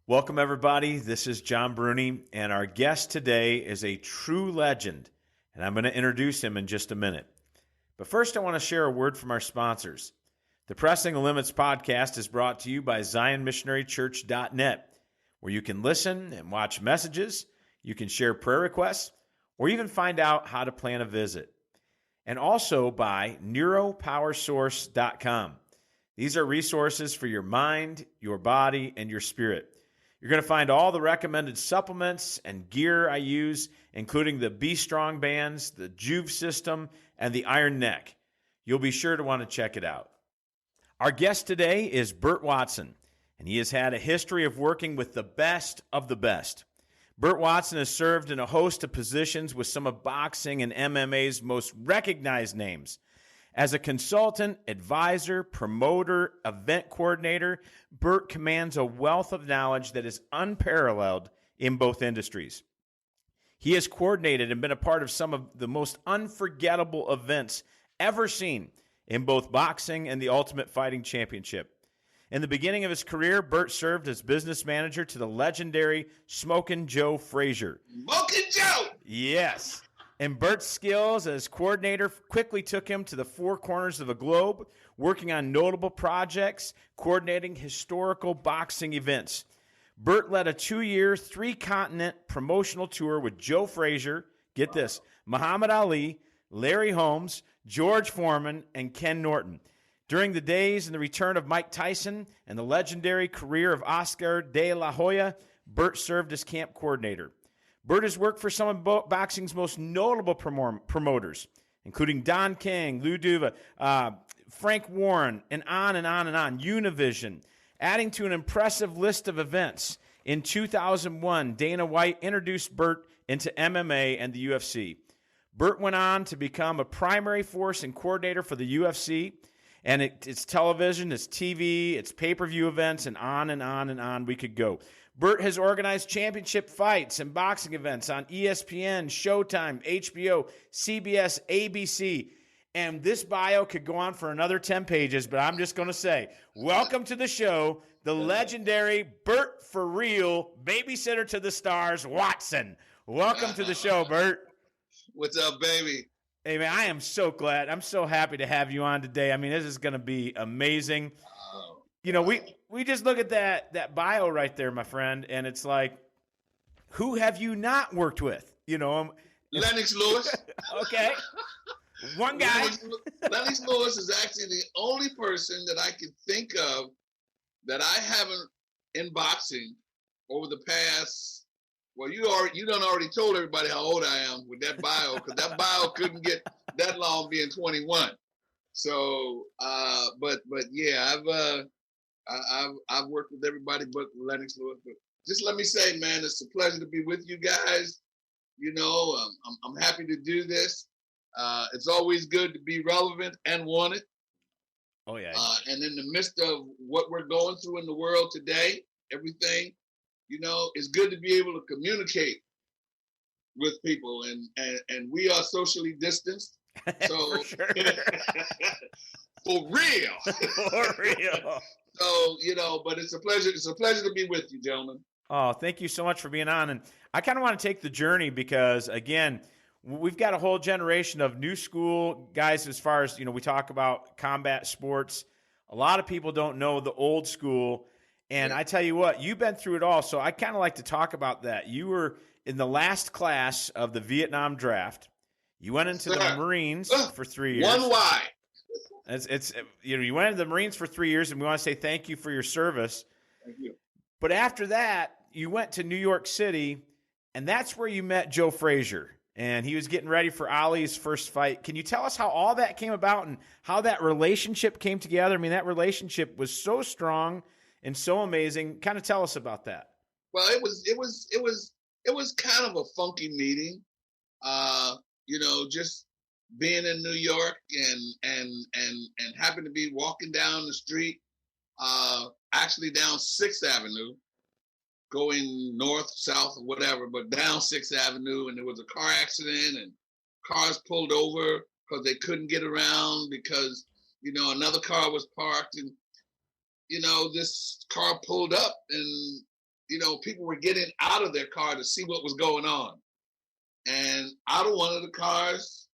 Welcome, everybody. This is John Bruni, and our guest today is a true legend, and I'm going to introduce him in just a minute. But first, I want to share a word from our sponsors. The Pressing the Limits podcast is brought to you by ZionMissionaryChurch.net, where you can listen and watch messages, you can share prayer requests, or even find out how to plan a visit. And also by NeuroPowerSource.com. These are resources for your mind, your body, and your spirit. You're going to find all the recommended supplements and gear I use, including the Be Strong bands, the Juve system, and the Iron Neck. You'll be sure to want to check it out. Our guest today is Burt Watson, and he has had a history of working with the best of the best. Burt Watson has served in a host of positions with some of boxing and MMA's most recognized names. As a consultant, advisor, promoter, event coordinator, Burt commands a wealth of knowledge that is unparalleled in both industries. He has coordinated and been a part of some of the most unforgettable events ever seen in both boxing and the Ultimate Fighting Championship. In the beginning of his career, Burt served as business manager to the legendary Smokin' Joe Frazier. Smokin' Joe! Yes. And Burt's skills as coordinator quickly took him to the four corners of the globe, working on notable projects, coordinating historical boxing events. Burt led a 2-year, 3-continent promotional tour with Joe Frazier, get this, Muhammad Ali, Larry Holmes, George Foreman, and Ken Norton. During the days and the return of Mike Tyson and the legendary career of Oscar de la Hoya, Burt served as camp coordinator. Burt has worked for some of boxing's most notable promoters, including Don King, Lou Duva, Frank Warren, and on and on and on, Univision, adding to an impressive list of events. In 2001, Dana White introduced Burt into MMA and the UFC. Burt went on to become a primary force and coordinator for the UFC, and it's television, it's TV, it's pay-per-view events, and on and on and on we could go. Burt has organized championship fights and boxing events on ESPN, Showtime, HBO, CBS, ABC, and this bio could go on for another 10 pages, but I'm just going to say, welcome to the show, the legendary Burt for real, babysitter to the stars, Watson. Welcome to the show, Burt. What's up, baby? Hey, man, I am so glad. I'm so happy to have you on today. I mean, this is going to be amazing. You know, we just look at that bio right there, my friend, and it's like, who have you not worked with? You know, Lennox Lewis. Okay. One guy. Lennox Lewis is actually the only person that I can think of that I haven't in boxing over the past. Well, you done already told everybody how old I am with that bio, because that bio couldn't get that long being 21. So, but yeah, I've worked with everybody but Lennox Lewis. But just let me say, man, it's a pleasure to be with you guys. You know, I'm happy to do this. It's always good to be relevant and wanted. Oh yeah. And in the midst of what we're going through in the world today, everything, you know, it's good to be able to communicate with people, and we are socially distanced. So For sure. For real. For real. So, you know, but it's a pleasure to be with you, gentlemen. Oh, thank you so much for being on. And I kind of want to take the journey because, again, we've got a whole generation of new school guys as far as, you know, we talk about combat sports. A lot of people don't know the old school. And I tell you what, you've been through it all. So I kind of like to talk about that. You were in the last class of the Vietnam draft. You went into the Marines for 3 years. One Y. It's you know, you went into the Marines for 3 years, and we want to say thank you for your service. Thank you. But after that, you went to New York City, and that's where you met Joe Frazier. And he was getting ready for Ali's first fight. Can you tell us how all that came about and how that relationship came together? I mean, that relationship was so strong and so amazing. Kind of tell us about that. Well, it was kind of a funky meeting. You know, just being in New York and happened to be walking down the street, actually down 6th Avenue, going north, south, or whatever, but down 6th Avenue, and there was a car accident, and cars pulled over because they couldn't get around because, you know, another car was parked, and, you know, this car pulled up, and people were getting out of their car to see what was going on. And out of one of the cars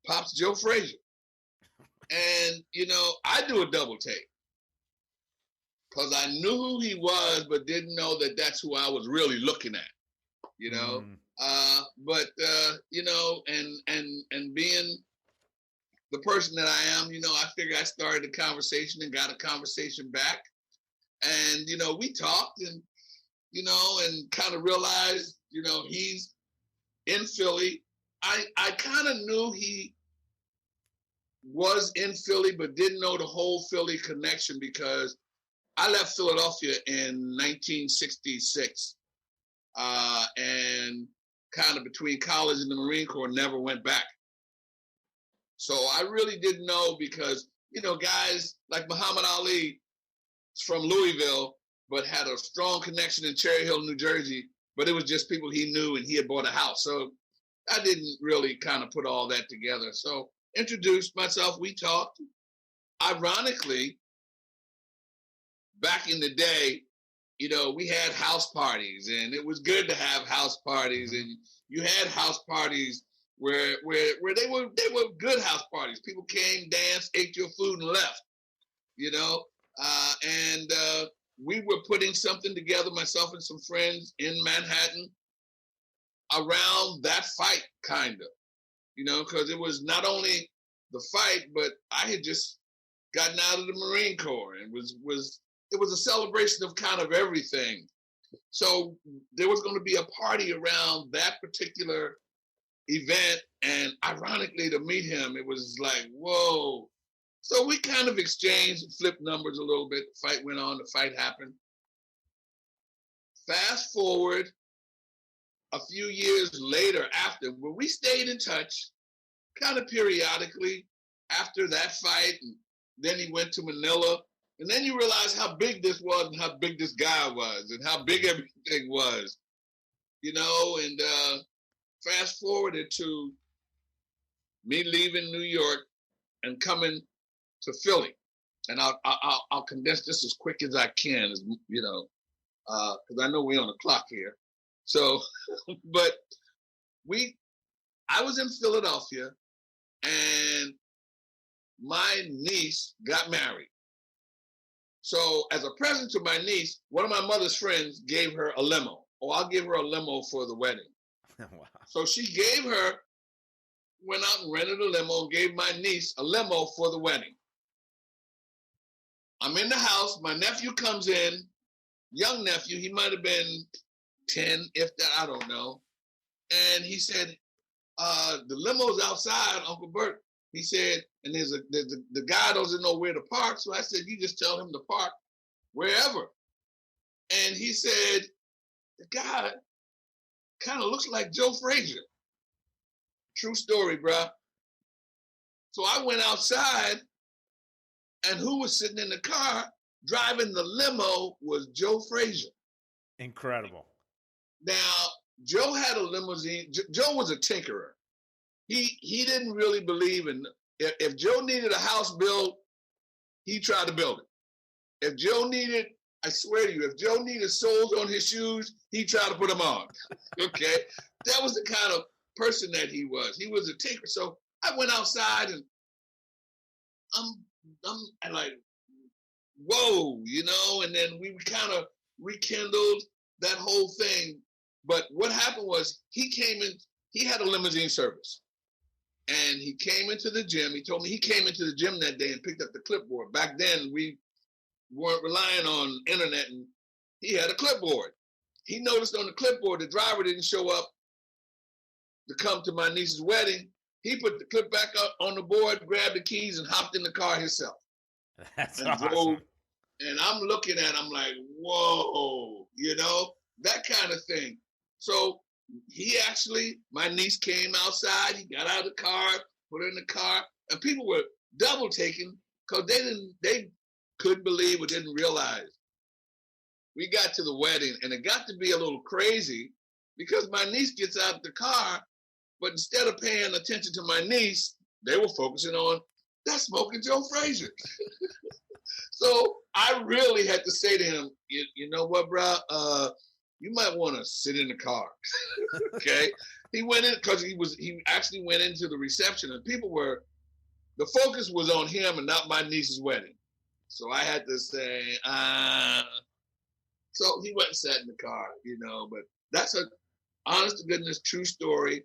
pops Joe Frazier. And, I do a double take because I knew who he was, but didn't know that that's who I was really looking at, and being the person that I am, I figured I started a conversation and got a conversation back. And, we talked and kind of realized, he's in Philly. I kind of knew he was in Philly, but didn't know the whole Philly connection because I left Philadelphia in 1966 and kind of between college and the Marine Corps, never went back. So I really didn't know because, guys like Muhammad Ali is from Louisville, but had a strong connection in Cherry Hill, New Jersey, but it was just people he knew and he had bought a house. So I didn't really kind of put all that together. So introduced myself, we talked. Ironically, back in the day, we had house parties and it was good to have house parties, and you had house parties where they were good house parties. People came, danced, ate your food and left, and we were putting something together, myself and some friends in Manhattan around that fight, kind of, because it was not only the fight, but I had just gotten out of the Marine Corps and it was a celebration of kind of everything. So there was going to be a party around that particular event, and ironically, to meet him, it was like, whoa. So we kind of exchanged, flipped numbers a little bit. The fight went on, the fight happened. Fast forward a few years later after, where we stayed in touch kind of periodically after that fight, and then he went to Manila, and then you realize how big this was and how big this guy was and how big everything was, and fast forwarded to me leaving New York and coming to Philly. And I'll condense this as quick as I can, because I know we're on the clock here. So, but I was in Philadelphia and my niece got married. So as a present to my niece, one of my mother's friends gave her a limo. Oh, I'll give her a limo for the wedding. Wow. So she went out and rented a limo and gave my niece a limo for the wedding. I'm in the house. My nephew comes in, young nephew. He might have been 10, if that, I don't know. And he said, the limo's outside, Uncle Burt. He said, and the guy doesn't know where to park. So I said, you just tell him to park wherever. And he said, the guy kind of looks like Joe Frazier. True story, bruh. So I went outside, and who was sitting in the car driving the limo was Joe Frazier. Incredible. Now, Joe had a limousine. Joe was a tinkerer. He didn't really believe in, if Joe needed a house built, he tried to build it. If Joe needed, I swear to you, if Joe needed soles on his shoes, he tried to put them on. Okay? That was the kind of person that he was. He was a tinker. So I went outside and I'm like, whoa, and then we kind of rekindled that whole thing. But what happened was he came in, he had a limousine service. And he came into the gym. He told me he came into the gym that day and picked up the clipboard. Back then, we weren't relying on internet, and he had a clipboard. He noticed on the clipboard the driver didn't show up to come to my niece's wedding. He put the clip back up on the board, grabbed the keys, and hopped in the car himself. That's and awesome. Drove, and I'm looking at him like, whoa, that kind of thing. So my niece came outside, he got out of the car, put her in the car, and people were double taking because they couldn't believe or didn't realize. We got to the wedding, and it got to be a little crazy because my niece gets out of the car, but instead of paying attention to my niece, they were focusing on that smoking Joe Frazier. So I really had to say to him, you know what, bro? You might want to sit in the car. Okay. He went in because he actually went into the reception, and the focus was on him and not my niece's wedding. So I had to say, so he went and sat in the car, but that's a honest to goodness true story.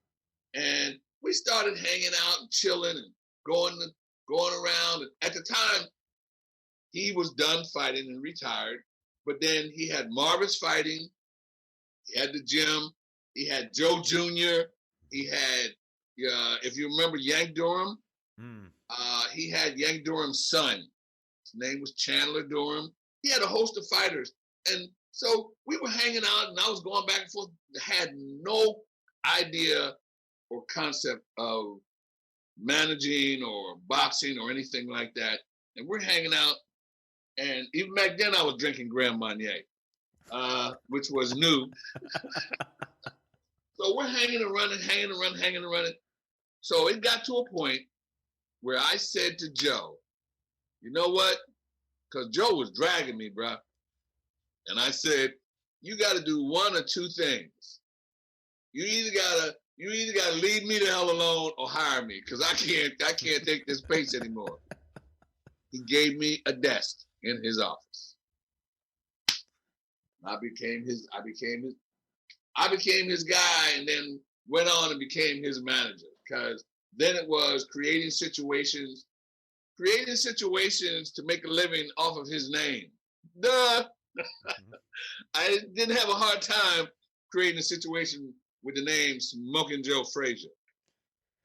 And we started hanging out and chilling and going around. And at the time, he was done fighting and retired. But then he had Marvis fighting. He had the gym. He had Joe Jr. He had, if you remember Yank Durham, he had Yank Durham's son. His name was Chandler Durham. He had a host of fighters. And so we were hanging out, and I was going back and forth. Had no idea or concept of managing or boxing or anything like that. And we're hanging out. And even back then, I was drinking Grand Marnier, which was new. So we're hanging and running. So it got to a point where I said to Joe, you know what? Because Joe was dragging me, bro. And I said, you got to do one or two things. You either gotta leave me the hell alone or hire me, because I can't take this pace anymore. He gave me a desk in his office. I became his guy, and then went on and became his manager, because then it was creating situations to make a living off of his name. Duh. I didn't have a hard time creating a situation with the name Smoking Joe Frazier.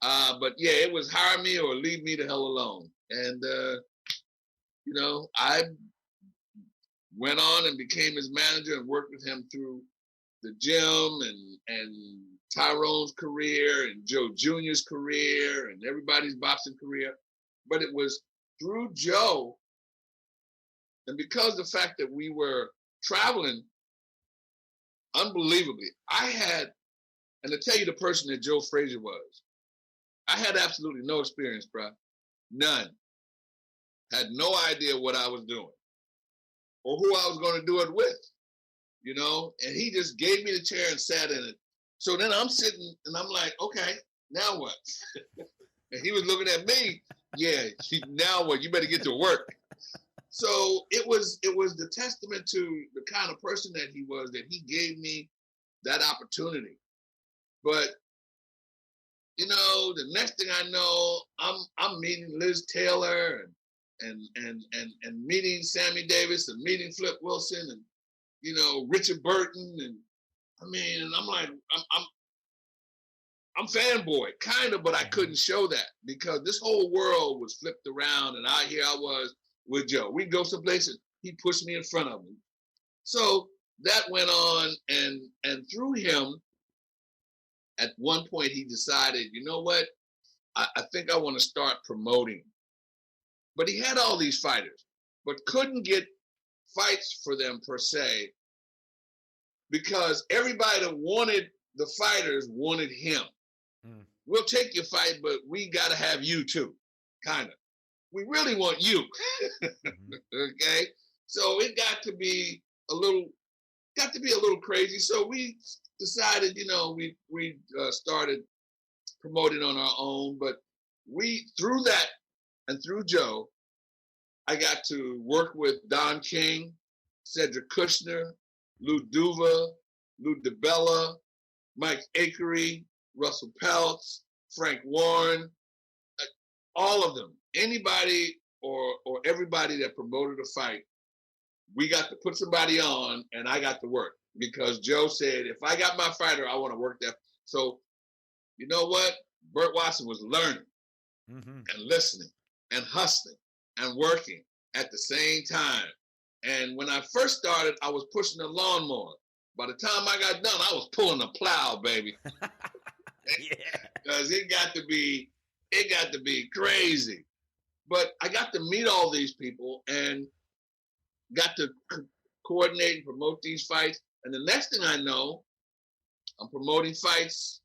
But yeah, it was hire me or leave me the hell alone. And, I went on and became his manager and worked with him through the gym and Tyrone's career and Joe Jr.'s career and everybody's boxing career. But it was through Joe, and because the fact that we were traveling unbelievably, and to tell you the person that Joe Frazier was, I had absolutely no experience, bro. None. Had no idea what I was doing or who I was going to do it with, and he just gave me the chair and sat in it. So then I'm sitting and I'm like, okay, now what? And he was looking at me. Yeah, now what? You better get to work. So it was the testament to the kind of person that he was, that he gave me that opportunity. But the next thing I know, I'm meeting Liz Taylor and meeting Sammy Davis and meeting Flip Wilson and Richard Burton, and I'm like, I'm fanboy, kind of, but I couldn't show that because this whole world was flipped around, and out here I was with Joe. We'd go someplace and he pushed me in front of him. So that went on, and through him, at one point he decided, you know what, I think I want to start promoting. But he had all these fighters, but couldn't get fights for them per se, because everybody that wanted the fighters wanted him. We'll take your fight, but we got to have you too, kind of. We really want you. Okay, so it got to be a little crazy. So we decided, we started promoting on our own. But through that and through Joe, I got to work with Don King, Cedric Kushner, Lou Duva, Lou DiBella, Mike Akery, Russell Peltz, Frank Warren, all of them. Anybody or everybody that promoted a fight, we got to put somebody on, and I got to work, because Joe said, if I got my fighter, I want to work that. So, you know what? Burt Watson was learning and listening and hustling and working at the same time. And when I first started, I was pushing a lawnmower. By the time I got done, I was pulling a plow, baby. Yeah. Because it got to be crazy. But I got to meet all these people and got to coordinate and promote these fights. And the next thing I know, I'm promoting fights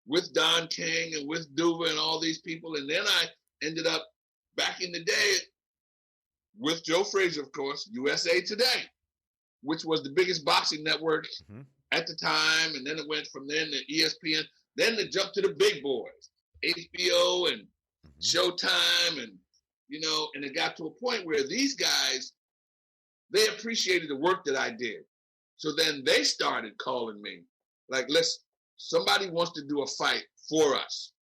with Don King and with Duva and all these people. And then I ended up, back in the day, with Joe Frazier, of course, USA Today, which was the biggest boxing network at the time. And then it went from then to ESPN. Then it jumped to the big boys, HBO and Showtime. And, you know, and it got to a point where these guys, they appreciated the work that I did. So then they started calling me like, listen, somebody wants to do a fight for us.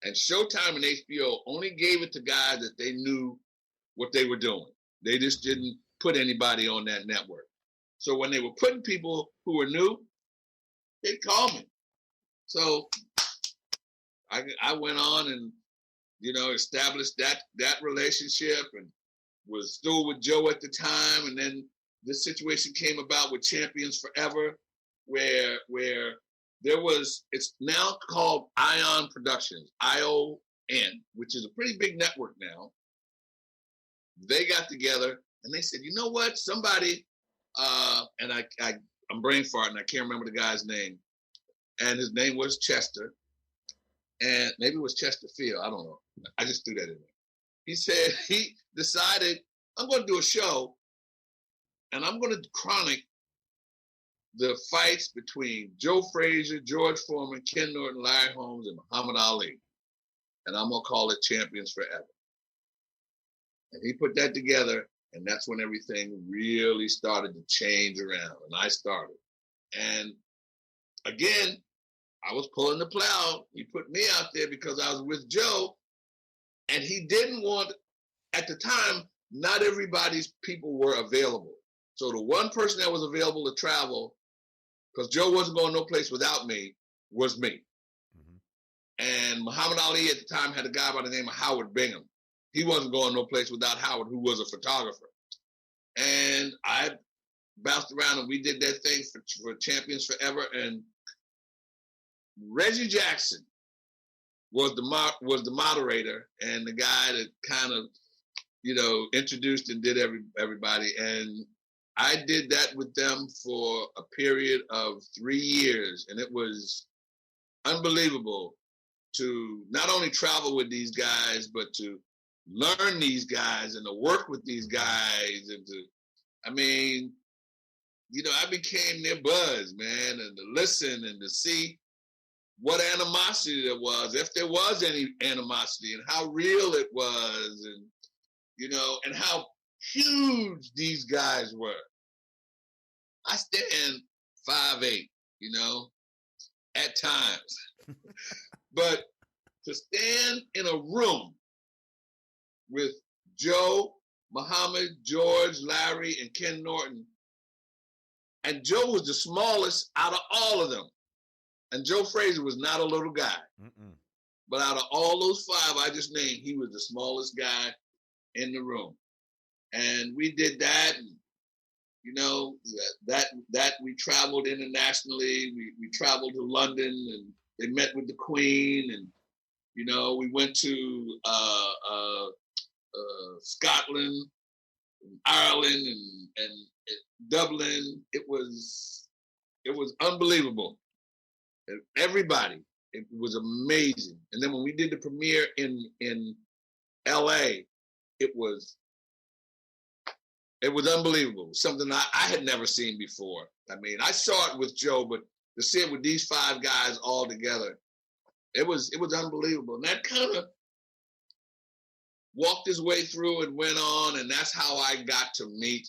And Showtime and HBO only gave it to guys that they knew what they were doing. They just didn't put anybody on that network. So when they were putting people who were new, they'd call me. So I went on and, you know, established that relationship and was still with Joe at the time. And then this situation came about with Champions Forever, where there was, it's now called Ion Productions, ION, which is a pretty big network now. They got together and they said, you know what, somebody, and I'm brain farting, I can't remember the guy's name. And his name was Chester. And maybe it was Chesterfield, I don't know. I just threw that in there. He said, he decided, I'm going to do a show and I'm going to chronic the fights between Joe Frazier, George Foreman, Ken Norton, Larry Holmes, and Muhammad Ali. And I'm going to call it Champions Forever. And he put that together, and that's when everything really started to change around, and I started. And again, I was pulling the plow. He put me out there because I was with Joe, and he didn't want, at the time, not everybody's people were available. So the one person that was available to travel, because Joe wasn't going no place without me, was me. And Muhammad Ali at the time had a guy by the name of Howard Bingham. He wasn't going no place without Howard, who was a photographer. And I bounced around and we did that thing for Champions Forever. And Reggie Jackson was the moderator and the guy that kind of, you know, introduced and did everybody. And I did that with them for a period of 3 years. And it was unbelievable to not only travel with these guys, but to learn these guys and to work with these guys. And to, I mean, you know, I became their buzz, man, and to listen and to see what animosity there was, if there was any animosity, and how real it was, and, you know, and how huge these guys were. I stand 5'8", you know, at times. But to stand in a room with Joe, Muhammad, George, Larry, and Ken Norton, and Joe was the smallest out of all of them. And Joe Frazier was not a little guy. But out of all those five I just named, he was the smallest guy in the room. And we did that. And, you know, that we traveled internationally. We traveled to London and they met with the Queen. And, you know, we went to Scotland, and Ireland, and Dublin. It was unbelievable. Everybody, it was amazing. And then when we did the premiere in LA, it was unbelievable. Something I had never seen before. I mean, I saw it with Joe, but to see it with these five guys all together, it was unbelievable. And that kind of walked his way through and went on, and that's how I got to meet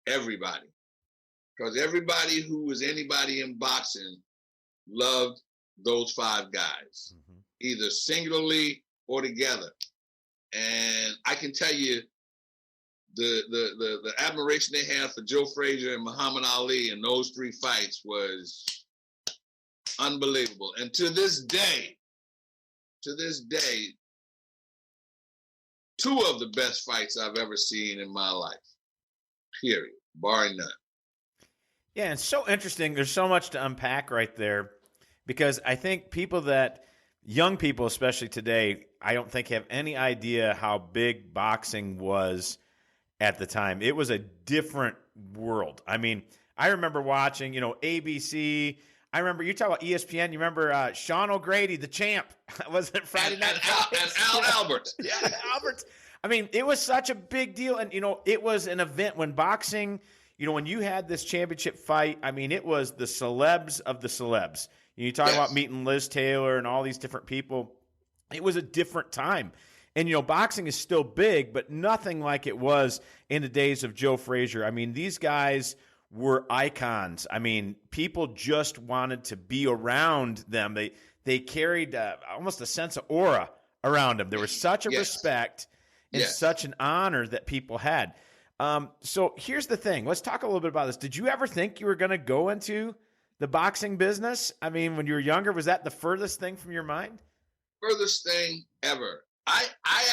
everybody. Because everybody who was anybody in boxing loved those five guys, either singularly or together. And I can tell you the admiration they had for Joe Frazier and Muhammad Ali in those three fights was unbelievable. And to this day, two of the best fights I've ever seen in my life, period, barring none. Yeah, it's so interesting. There's so much to unpack right there because I think young people, especially today, I don't think have any idea how big boxing was at the time. It was a different world. I mean, I remember watching, you know, ABC. I remember, you talk about ESPN, you remember Sean O'Grady, the champ. Was it Friday Night? And Al Albert. Yeah, Albert. I mean, it was such a big deal. And, it was an event when boxing, when you had this championship fight, I mean, it was the celebs of the celebs. You talk about meeting Liz Taylor and all these different people. It was a different time. And, boxing is still big, but nothing like it was in the days of Joe Frazier. I mean, these guys were icons. I mean, people just wanted to be around them. They carried almost a sense of aura around them. There was such a respect and such an honor that people had. So here's the thing. Let's talk a little bit about this. Did you ever think you were going to go into the boxing business? I mean, when you were younger, was that the furthest thing from your mind? Furthest thing ever. I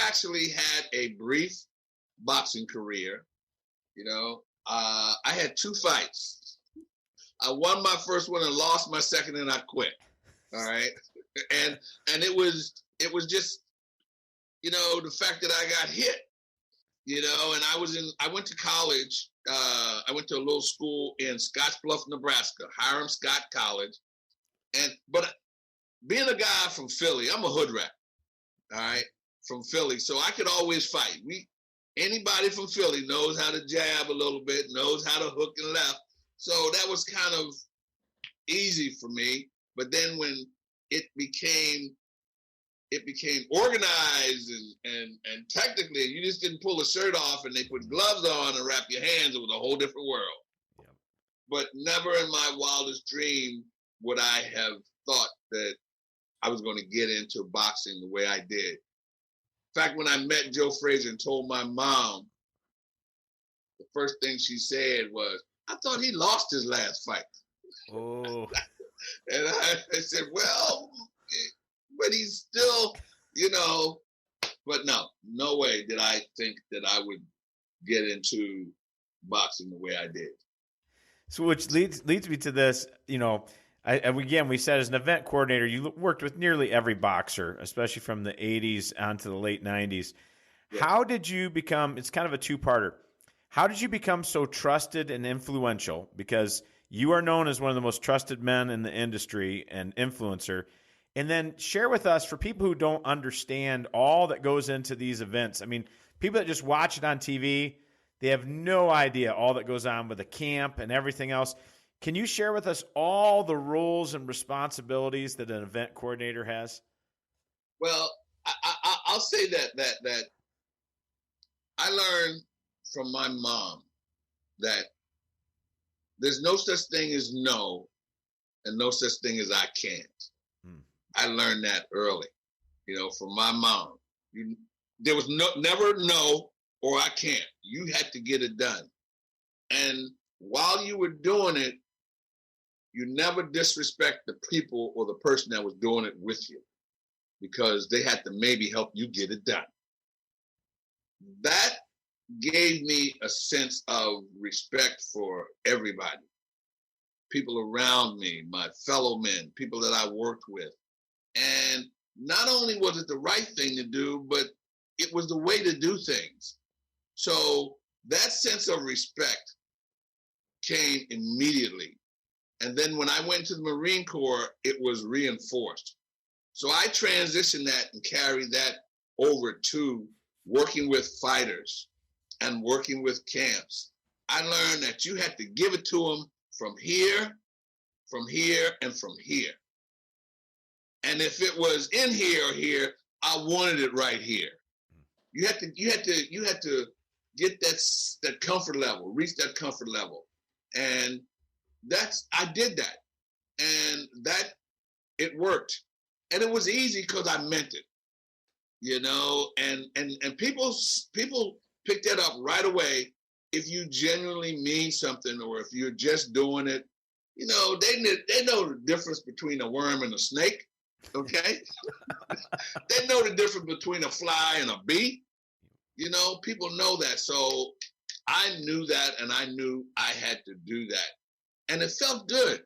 actually had a brief boxing career. I had 2 fights. I won my first one and lost my second, and I quit. All right, and it was just the fact that I got hit. And I went to college. I went to a little school in Scottsbluff, Nebraska, Hiram Scott College, but being a guy from Philly, I'm a hood rat. All right, from Philly, so I could always fight. Anybody from Philly knows how to jab a little bit, knows how to hook and left. So that was kind of easy for me. But then when it became organized and technically, you just didn't pull a shirt off and they put gloves on and wrap your hands. It was a whole different world. Yep. But never in my wildest dream would I have thought that I was going to get into boxing the way I did. In fact, when I met Joe Frazier and told my mom, the first thing she said was, I thought he lost his last fight. Oh. And I said, well, but he's still, but no way did I think that I would get into boxing the way I did. So which leads me to this, again, we said as an event coordinator, you worked with nearly every boxer, especially from the 80s on to the late 90s. Yeah. How did you become, it's kind of a two-parter, how did you become so trusted and influential? Because you are known as one of the most trusted men in the industry and influencer. And then share with us, for people who don't understand all that goes into these events, I mean, people that just watch it on TV, they have no idea all that goes on with the camp and everything else. Can you share with us all the roles and responsibilities that an event coordinator has? Well, I'll say that I learned from my mom that there's no such thing as no, and no such thing as I can't. I learned that early, from my mom. There was never no or I can't. You had to get it done. And while you were doing it, you never disrespect the people or the person that was doing it with you, because they had to maybe help you get it done. That gave me a sense of respect for everybody, people around me, my fellow men, people that I worked with. And not only was it the right thing to do, but it was the way to do things. So that sense of respect came immediately. And then when I went to the Marine Corps, it was reinforced. So I transitioned that and carried that over to working with fighters and working with camps. I learned that you had to give it to them from here, and from here. And if it was in here or here, I wanted it right here. You had to get that comfort level, reach that comfort level. And I did that. And that, it worked. And it was easy because I meant it, and people pick that up right away. If you genuinely mean something, or if you're just doing it, they know the difference between a worm and a snake. Okay. They know the difference between a fly and a bee. People know that. So I knew that, and I knew I had to do that. And it felt good.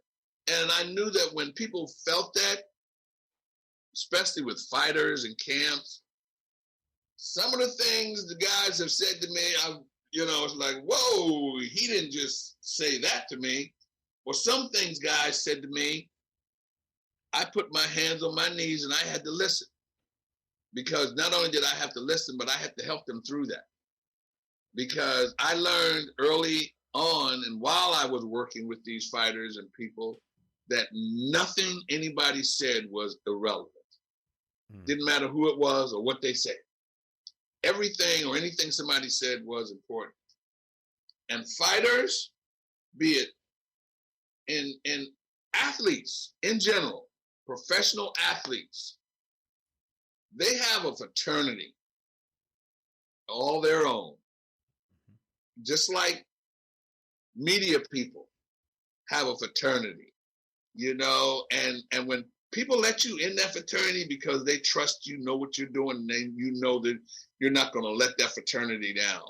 And I knew that when people felt that, especially with fighters and camps, some of the things the guys have said to me, it's like, whoa, he didn't just say that to me. Or some things guys said to me, I put my hands on my knees and I had to listen. because not only did I have to listen, but I had to help them through that. Because I learned early on and while I was working with these fighters and people that nothing anybody said was irrelevant. Didn't matter who it was or what they said. Everything or anything somebody said was important. And fighters, be it in athletes in general, professional athletes, they have a fraternity all their own. Just like media people have a fraternity, you know, and when people let you in that fraternity because they trust you, know what you're doing, and you know that you're not going to let that fraternity down.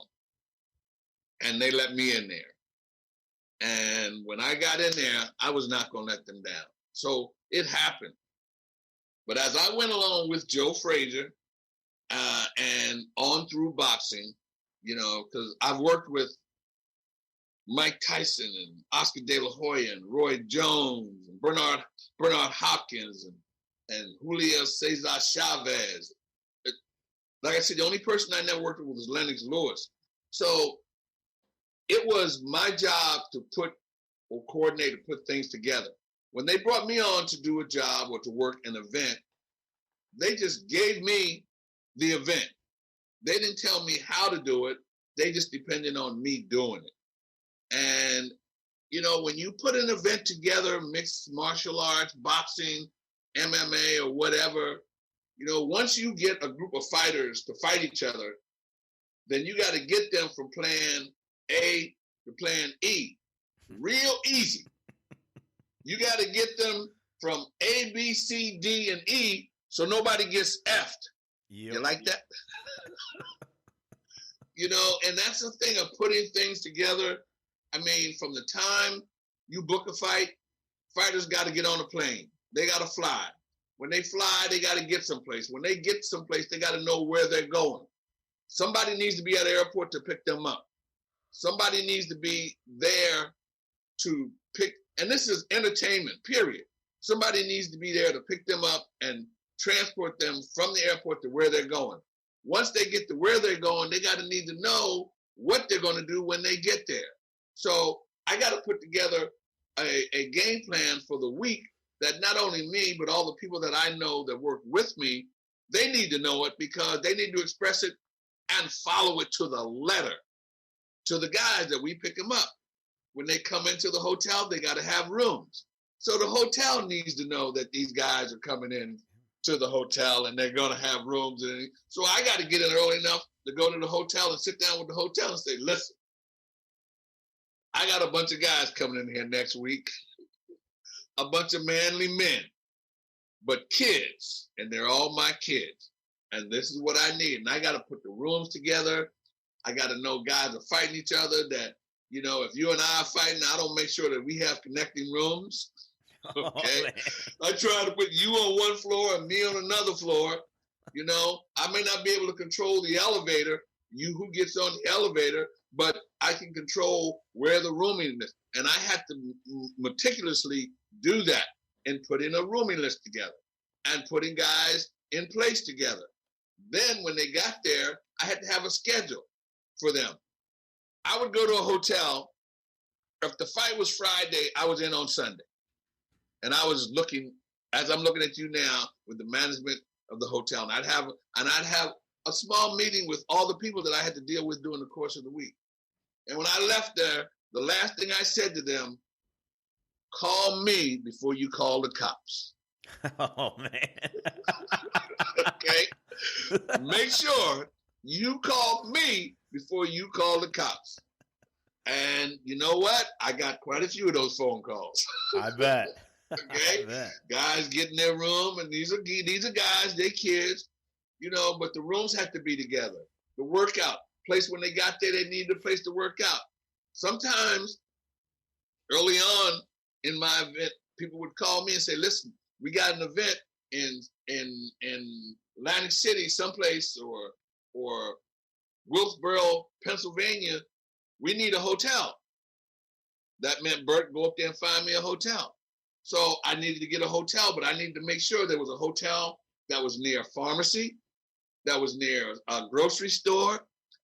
And they let me in there. And when I got in there, I was not going to let them down. So it happened. But as I went along with Joe Frazier and on through boxing, you know, because I've worked with Mike Tyson and Oscar De La Hoya and Roy Jones and Bernard Hopkins and Julio Cesar Chavez. Like I said, the only person I never worked with was Lennox Lewis. So it was my job to put or coordinate or put things together. When they brought me on to do a job or to work an event, they just gave me the event. They didn't tell me how to do it. They just depended on me doing it. And, you know, when you put an event together, mixed martial arts, boxing, MMA, or whatever, you know, once you get a group of fighters to fight each other, then you got to get them from plan A to plan E. Real easy. You got to get them from A, B, C, D, and E so nobody gets F'd. Yep. You like that? You know, and that's the thing of putting things together. I mean, from the time you book a fight, fighters got to get on a plane. They got to fly. When they fly, they got to get someplace. When they get someplace, they got to know where they're going. Somebody needs to be at the airport to pick them up. Somebody needs to be there to pick, and this is entertainment, period. Somebody needs to be there to pick them up and transport them from the airport to where they're going. Once they get to where they're going, they got to need to know what they're going to do when they get there. So I got to put together a game plan for the week that not only me, but all the people that I know that work with me, they need to know it because they need to express it and follow it to the letter to the guys that we pick them up. When they come into the hotel, they got to have rooms. So the hotel needs to know that these guys are coming in to the hotel and they're going to have rooms. And so I got to get in early enough to go to the hotel and sit down with the hotel and say, listen, I got a bunch of guys coming in here next week, a bunch of manly men, but kids, and they're all my kids. And this is what I need. And I got to put the rooms together. I got to know guys are fighting each other, that, you know, if you and I are fighting, I don't make sure that we have connecting rooms. Okay. I try to put you on one floor and me on another floor. You know, I may not be able to control the elevator, you who gets on the elevator, but I can control where the rooming is. And I had to meticulously do that and put in a rooming list together and putting guys in place together. Then when they got there, I had to have a schedule for them. I would go to a hotel. If the fight was Friday, I was in on Sunday. And I was looking, as I'm looking at you now, with the management of the hotel. And I'd have a small meeting with all the people that I had to deal with during the course of the week. And when I left there, the last thing I said to them, call me before you call the cops. Oh, man. Okay? Make sure you call me before you call the cops. And you know what? I got quite a few of those phone calls. I bet. Okay? I bet. Guys get in their room, and these are guys, they kids, you know, but the rooms have to be together. The workout place, when they got there, they needed a place to work out. Sometimes early on in my event, people would call me and say, listen, we got an event in Atlantic City, someplace, or Wilkesboro, Pennsylvania. We need a hotel. That meant, Burt, go up there and find me a hotel. So I needed to get a hotel, but I needed to make sure there was a hotel that was near a pharmacy, that was near a grocery store,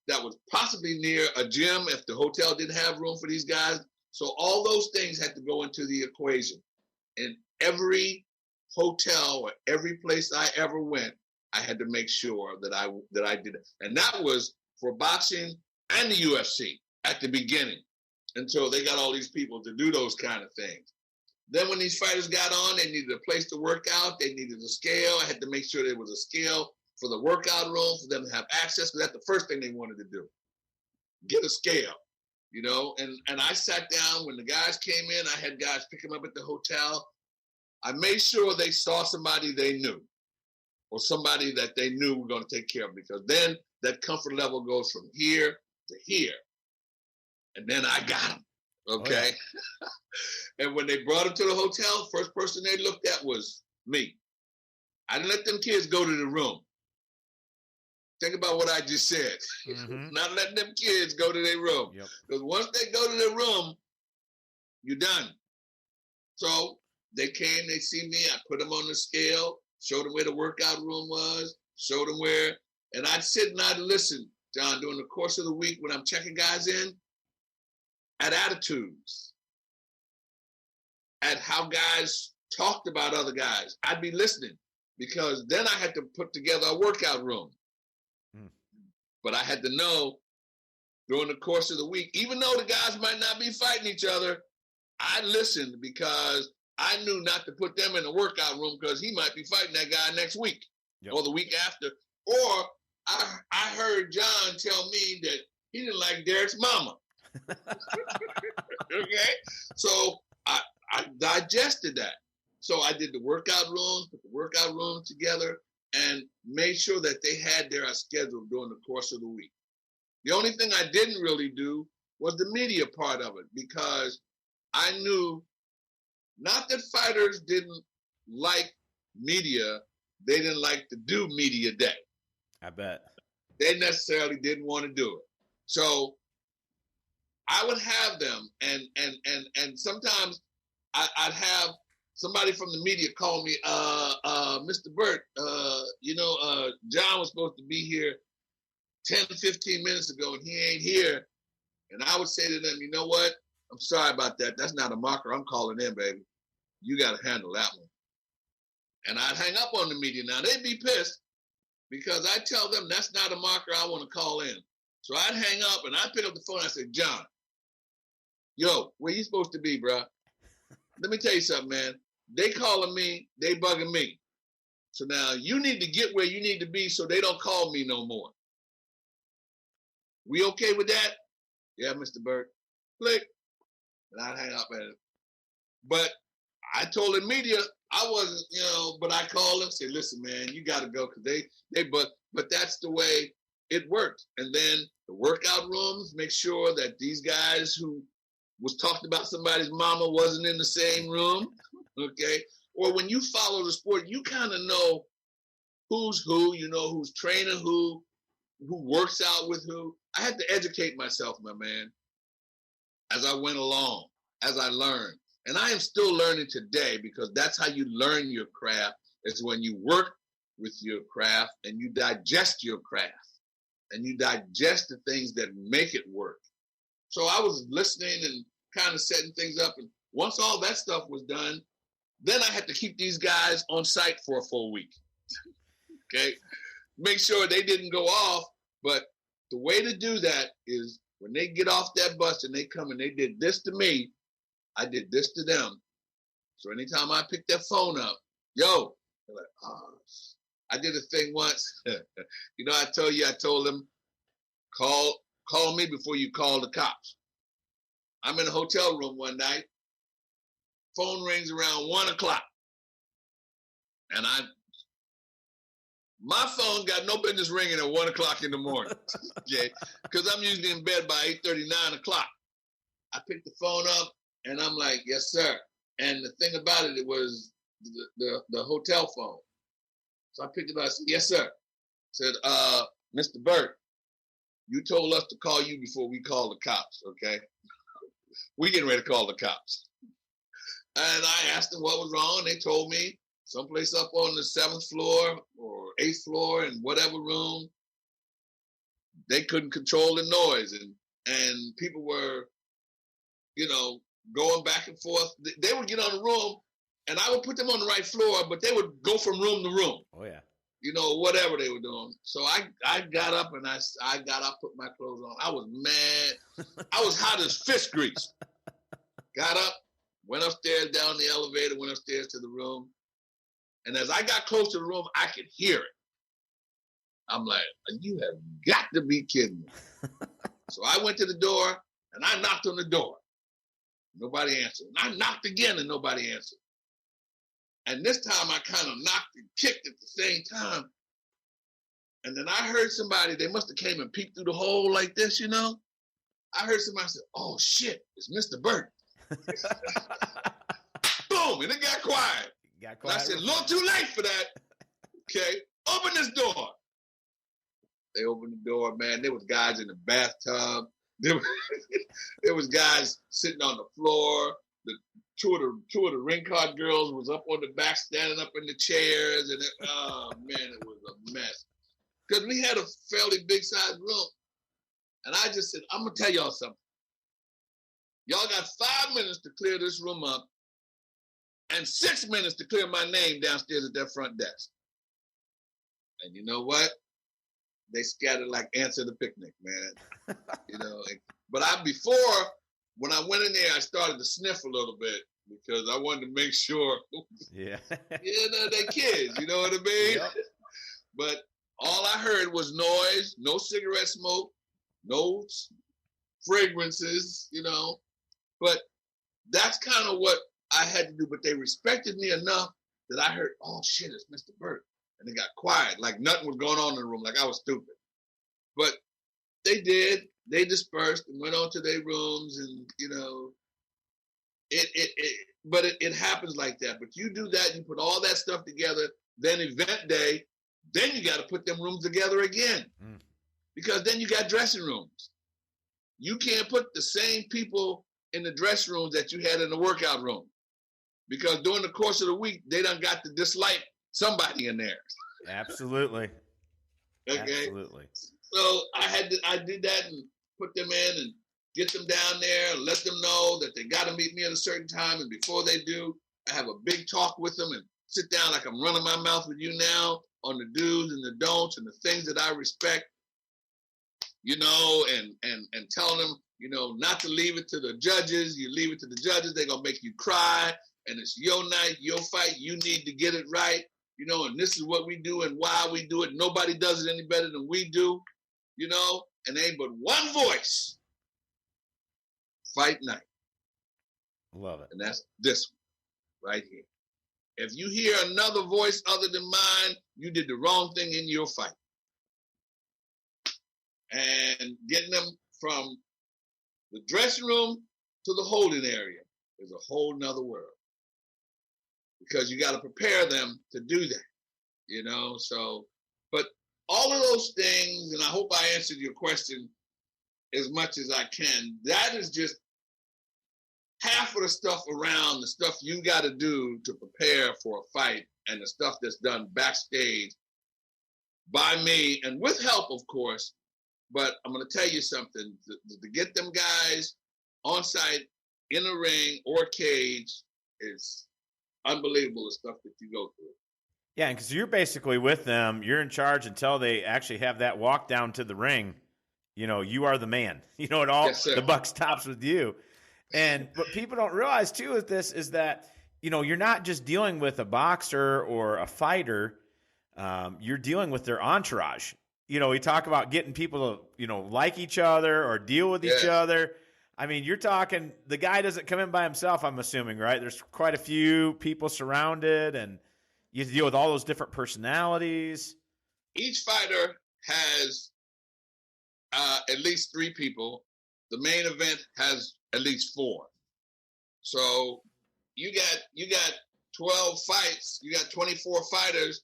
that was possibly near a gym if the hotel didn't have room for these guys. So all those things had to go into the equation. And every hotel or every place I ever went, I had to make sure that I did it. And that was for boxing and the UFC at the beginning, until they got all these people to do those kind of things. Then when these fighters got on, they needed a place to work out. They needed a scale. I had to make sure there was a scale for the workout room for them to have access, because that's the first thing they wanted to do. Get a scale, you know? And I sat down when the guys came in. I had guys pick them up at the hotel. I made sure they saw somebody they knew, or somebody that they knew were going to take care of them, because then that comfort level goes from here to here. And then I got them, okay? Oh, yeah. And when they brought them to the hotel, first person they looked at was me. I didn't let them kids go to the room. Think about what I just said. Mm-hmm. Not letting them kids go to their room. Because once they go to their room, you're done. So they came, they see me, I put them on the scale, showed them where the workout room was, showed them where, and I'd sit and I'd listen, John, during the course of the week when I'm checking guys in, at attitudes, at how guys talked about other guys. I'd be listening, because then I had to put together a workout room. But I had to know during the course of the week, even though the guys might not be fighting each other, I listened, because I knew not to put them in the workout room, because he might be fighting that guy next week or the week after. Or I heard John tell me that he didn't like Derek's mama. Okay? So I digested that. So I did the workout rooms, put the workout rooms together, and made sure that they had their schedule during the course of the week. The only thing I didn't really do was the media part of it, because I knew not that fighters didn't like media, they didn't like to do media day. I bet. They necessarily didn't want to do it. So I would have them, and sometimes I'd have somebody from the media call me, Mr. Burt, John was supposed to be here 10, 15 minutes ago, and he ain't here. And I would say to them, you know what? I'm sorry about that. That's not a marker. I'm calling in, baby. You got to handle that one. And I'd hang up on the media. Now, they'd be pissed, because I tell them that's not a marker I want to call in. So I'd hang up, and I'd pick up the phone, and I say, John, yo, where you supposed to be, bro? Let me tell you something, man. They calling me, they bugging me. So now you need to get where you need to be so they don't call me no more. We okay with that? Yeah, Mr. Burt. Click. And I'd hang up at it. But I told the media I wasn't, but I called them, say, listen, man, you got to go, because but that's the way it worked. And then the workout rooms, make sure that these guys who was talking about somebody's mama wasn't in the same room, okay? Or when you follow the sport, you kind of know who's who, who's training who works out with who. I had to educate myself, my man, as I went along, as I learned. And I am still learning today, because that's how you learn your craft, is when you work with your craft and you digest your craft and you digest the things that make it work. So I was listening and kind of setting things up. And once all that stuff was done, then I had to keep these guys on site for a full week. Okay? Make sure they didn't go off. But the way to do that is when they get off that bus and they come and they did this to me, I did this to them. So anytime I pick that phone up, yo, they're like, oh, I did a thing once. I told them, call me before you call the cops. I'm in a hotel room one night. Phone rings around 1:00. And my phone got no business ringing at 1:00 in the morning. Okay? Because I'm usually in bed by 8:30, 9:00. I picked the phone up and I'm like, yes, sir. And the thing about it, it was the hotel phone. So I picked it up. I said, yes, sir. I said, Mr. Burt, you told us to call you before we call the cops, okay? We getting ready to call the cops. And I asked them what was wrong, and they told me. someplace up on the 7th floor or 8th floor in whatever room. They couldn't control the noise, and people were, going back and forth. They would get on the room, and I would put them on the right floor, but they would go from room to room. Oh yeah. Whatever they were doing. So I got up and I got up, put my clothes on. I was mad. I was hot as fish grease. Got up, went upstairs, down the elevator, went upstairs to the room. And as I got close to the room, I could hear it. I'm like, you have got to be kidding me. So I went to the door and I knocked on the door. Nobody answered. And I knocked again and nobody answered. And this time I kind of knocked and kicked at the same time. And then I heard somebody, they must have came and peeked through the hole like this, I heard somebody say, oh shit, it's Mr. Burt. Boom, and it got quiet. And I said, a little too late for that. Okay, open this door. They opened the door, man. There was guys in the bathtub. There was guys sitting on the floor. Two of the ring card girls was up on the back, standing up in the chairs, and it was a mess. Because we had a fairly big sized room, and I just said, I'm gonna tell y'all something. Y'all got 5 minutes to clear this room up, and 6 minutes to clear my name downstairs at that front desk. And you know what? They scattered like ants at a picnic, man. But when I went in there, I started to sniff a little bit because I wanted to make sure. Yeah. They kids, you know what I mean? Yep. But all I heard was noise, no cigarette smoke, no fragrances, But that's kind of what I had to do. But they respected me enough that I heard, oh shit, it's Mr. Burt. And they got quiet, like nothing was going on in the room, like I was stupid. But they did. They dispersed and went on to their rooms, and it happens like that. But you do that, you put all that stuff together. Then event day, then you got to put them rooms together again, because then you got dressing rooms. You can't put the same people in the dress rooms that you had in the workout room, because during the course of the week they done got to dislike somebody in there. Absolutely. Okay. Absolutely. So I did that and put them in and get them down there and let them know that they got to meet me at a certain time. And before they do, I have a big talk with them and sit down like I'm running my mouth with you now on the do's and the don'ts and the things that I respect, and telling them, not to leave it to the judges. You leave it to the judges, they're going to make you cry. And it's your night, your fight. You need to get it right. And this is what we do and why we do it. Nobody does it any better than we do, and ain't but one voice. Fight night. Love it. And that's this one right here. If you hear another voice other than mine, you did the wrong thing in your fight. And getting them from the dressing room to the holding area is a whole nother world. Because you got to prepare them to do that, So, but all of those things, and I hope I answered your question as much as I can. That is just half of the stuff around the stuff you got to do to prepare for a fight, and the stuff that's done backstage by me and with help, of course. But I'm going to tell you something: to get them guys on site in a ring or cage is unbelievable, the stuff that you go through. Yeah, because you're basically with them. You're in charge until they actually have that walk down to the ring. You are the man. It all. Yes, the buck stops with you. And what people don't realize too with this is that you're not just dealing with a boxer or a fighter. You're dealing with their entourage. We talk about getting people to like each other or deal with each other. I mean, you're talking, the guy doesn't come in by himself, I'm assuming, right? There's quite a few people surrounded, and you have to deal with all those different personalities. Each fighter has at least 3 people. The main event has at least 4. So you got 12 fights, you got 24 fighters,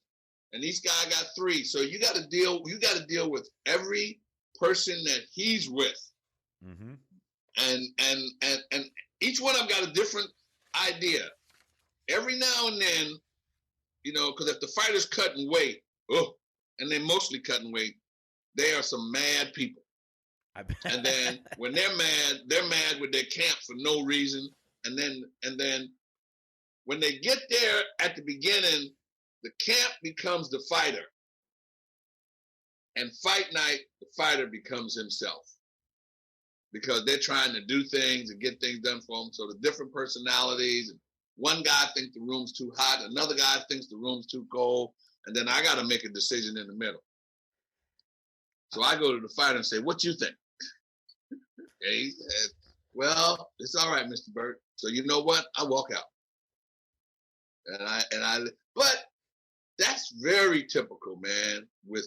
and each guy got 3. So you got to deal with every person that he's with. Mm-hmm. And each one of them got a different idea. Every now and then, because if the fighter's cutting weight, and they're mostly cutting weight, they are some mad people. And then when they're mad with their camp for no reason. And then when they get there at the beginning, the camp becomes the fighter. And fight night, the fighter becomes himself. Because they're trying to do things and get things done for them. So the different personalities. One guy thinks the room's too hot. Another guy thinks the room's too cold. And then I got to make a decision in the middle. So I go to the fighter and say, what you think? Okay, he said, well, it's all right, Mr. Burt. So you know what? I walk out. But that's very typical, man, with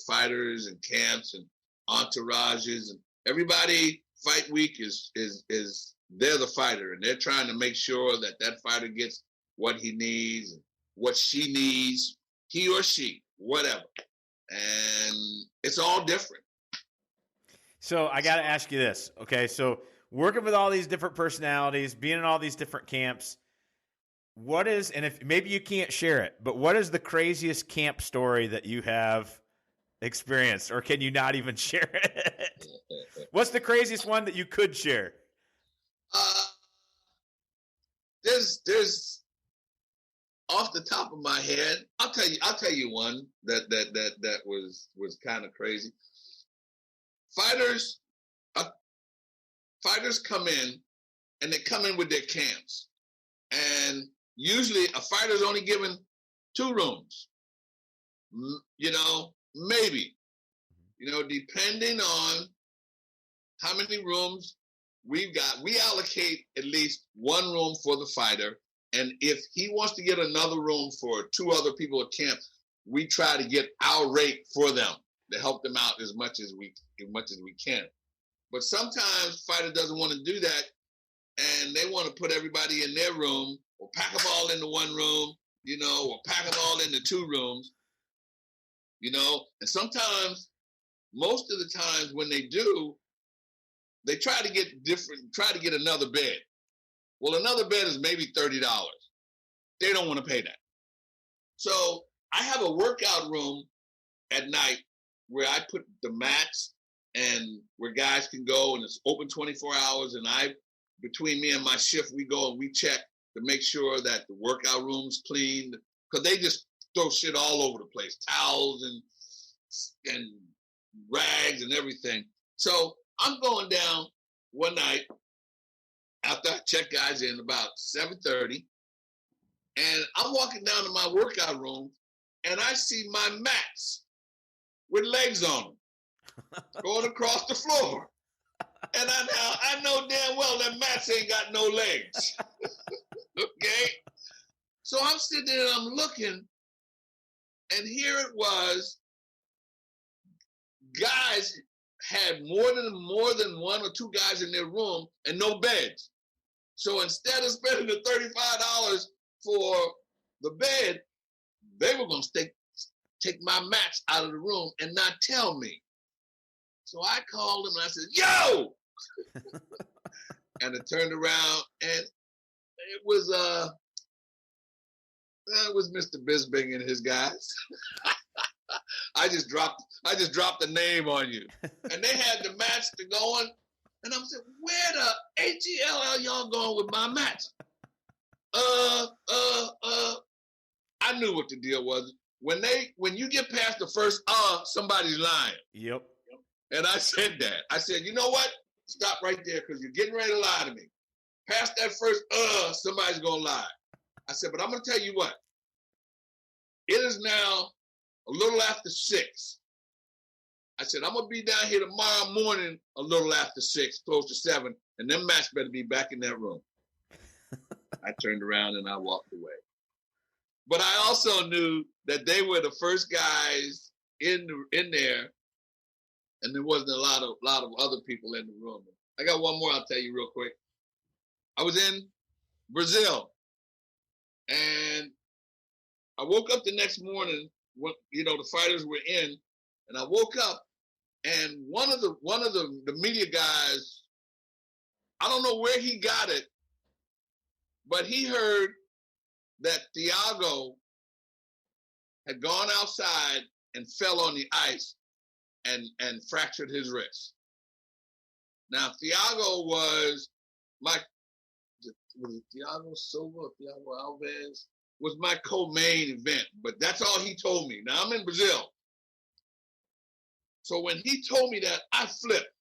fighters and camps and entourages, and everybody fight week is they're the fighter, and they're trying to make sure that fighter gets what he needs, what she needs, he or she, whatever. And it's all different. So I got to ask you this. Okay. So working with all these different personalities, being in all these different camps, what is, and if maybe you can't share it, but what is the craziest camp story that you have experienced, or can you not even share it? What's the craziest one that you could share? There's off the top of my head, I'll tell you one that was kind of crazy. Fighters come in, and they come in with their camps, and usually a fighter's only given 2 rooms, maybe, depending on how many rooms we've got. We allocate at least 1 room for the fighter, and if he wants to get another room for 2 other people at camp, we try to get our rate for them to help them out as much as we can. But sometimes fighter doesn't want to do that, and they want to put everybody in their room, or pack them all into 1 room, or pack them all into 2 rooms, and sometimes, most of the times when they do, they try to get another bed. Well, another bed is maybe $30. They don't want to pay that. So I have a workout room at night where I put the mats and where guys can go, and it's open 24 hours. And between me and my shift, we go and we check to make sure that the workout room's clean, because they just throw shit all over the place, towels and rags and everything. So I'm going down one night after I check guys in about 7:30, and I'm walking down to my workout room, and I see my mats with legs on them going across the floor. And I know damn well that mats ain't got no legs. Okay? So I'm sitting there and I'm looking, and here it was, guys had more than 1 or 2 guys in their room and no beds. So instead of spending the $35 for the bed, they were going to take my mats out of the room and not tell me. So I called them and I said, yo! And I turned around, and it was Mr. Bisbing and his guys. I just dropped the name on you. And they had the mats to going, and I'm saying, where the H-E-L-L y'all going with my mats? I knew what the deal was. When you get past the first somebody's lying. Yep. And I said that. I said, you know what? Stop right there, because you're getting ready to lie to me. Past that first somebody's gonna lie. I said, but I'm gonna tell you what. It is now a little after 6. I said, I'm gonna be down here tomorrow morning a little after 6, close to 7, and them mats better be back in that room. I turned around and I walked away. But I also knew that they were the first guys in there, and there wasn't a lot of other people in the room. I got one more I'll tell you real quick. I was in Brazil, and I woke up the next morning when the fighters were in, and I woke up, and one of the media guys, I don't know where he got it, but he heard that Thiago had gone outside and fell on the ice and fractured his wrist. Now, Thiago was Thiago Silva, Thiago Alves, was my co-main event, but that's all he told me. Now, I'm in Brazil. So when he told me that, I flipped.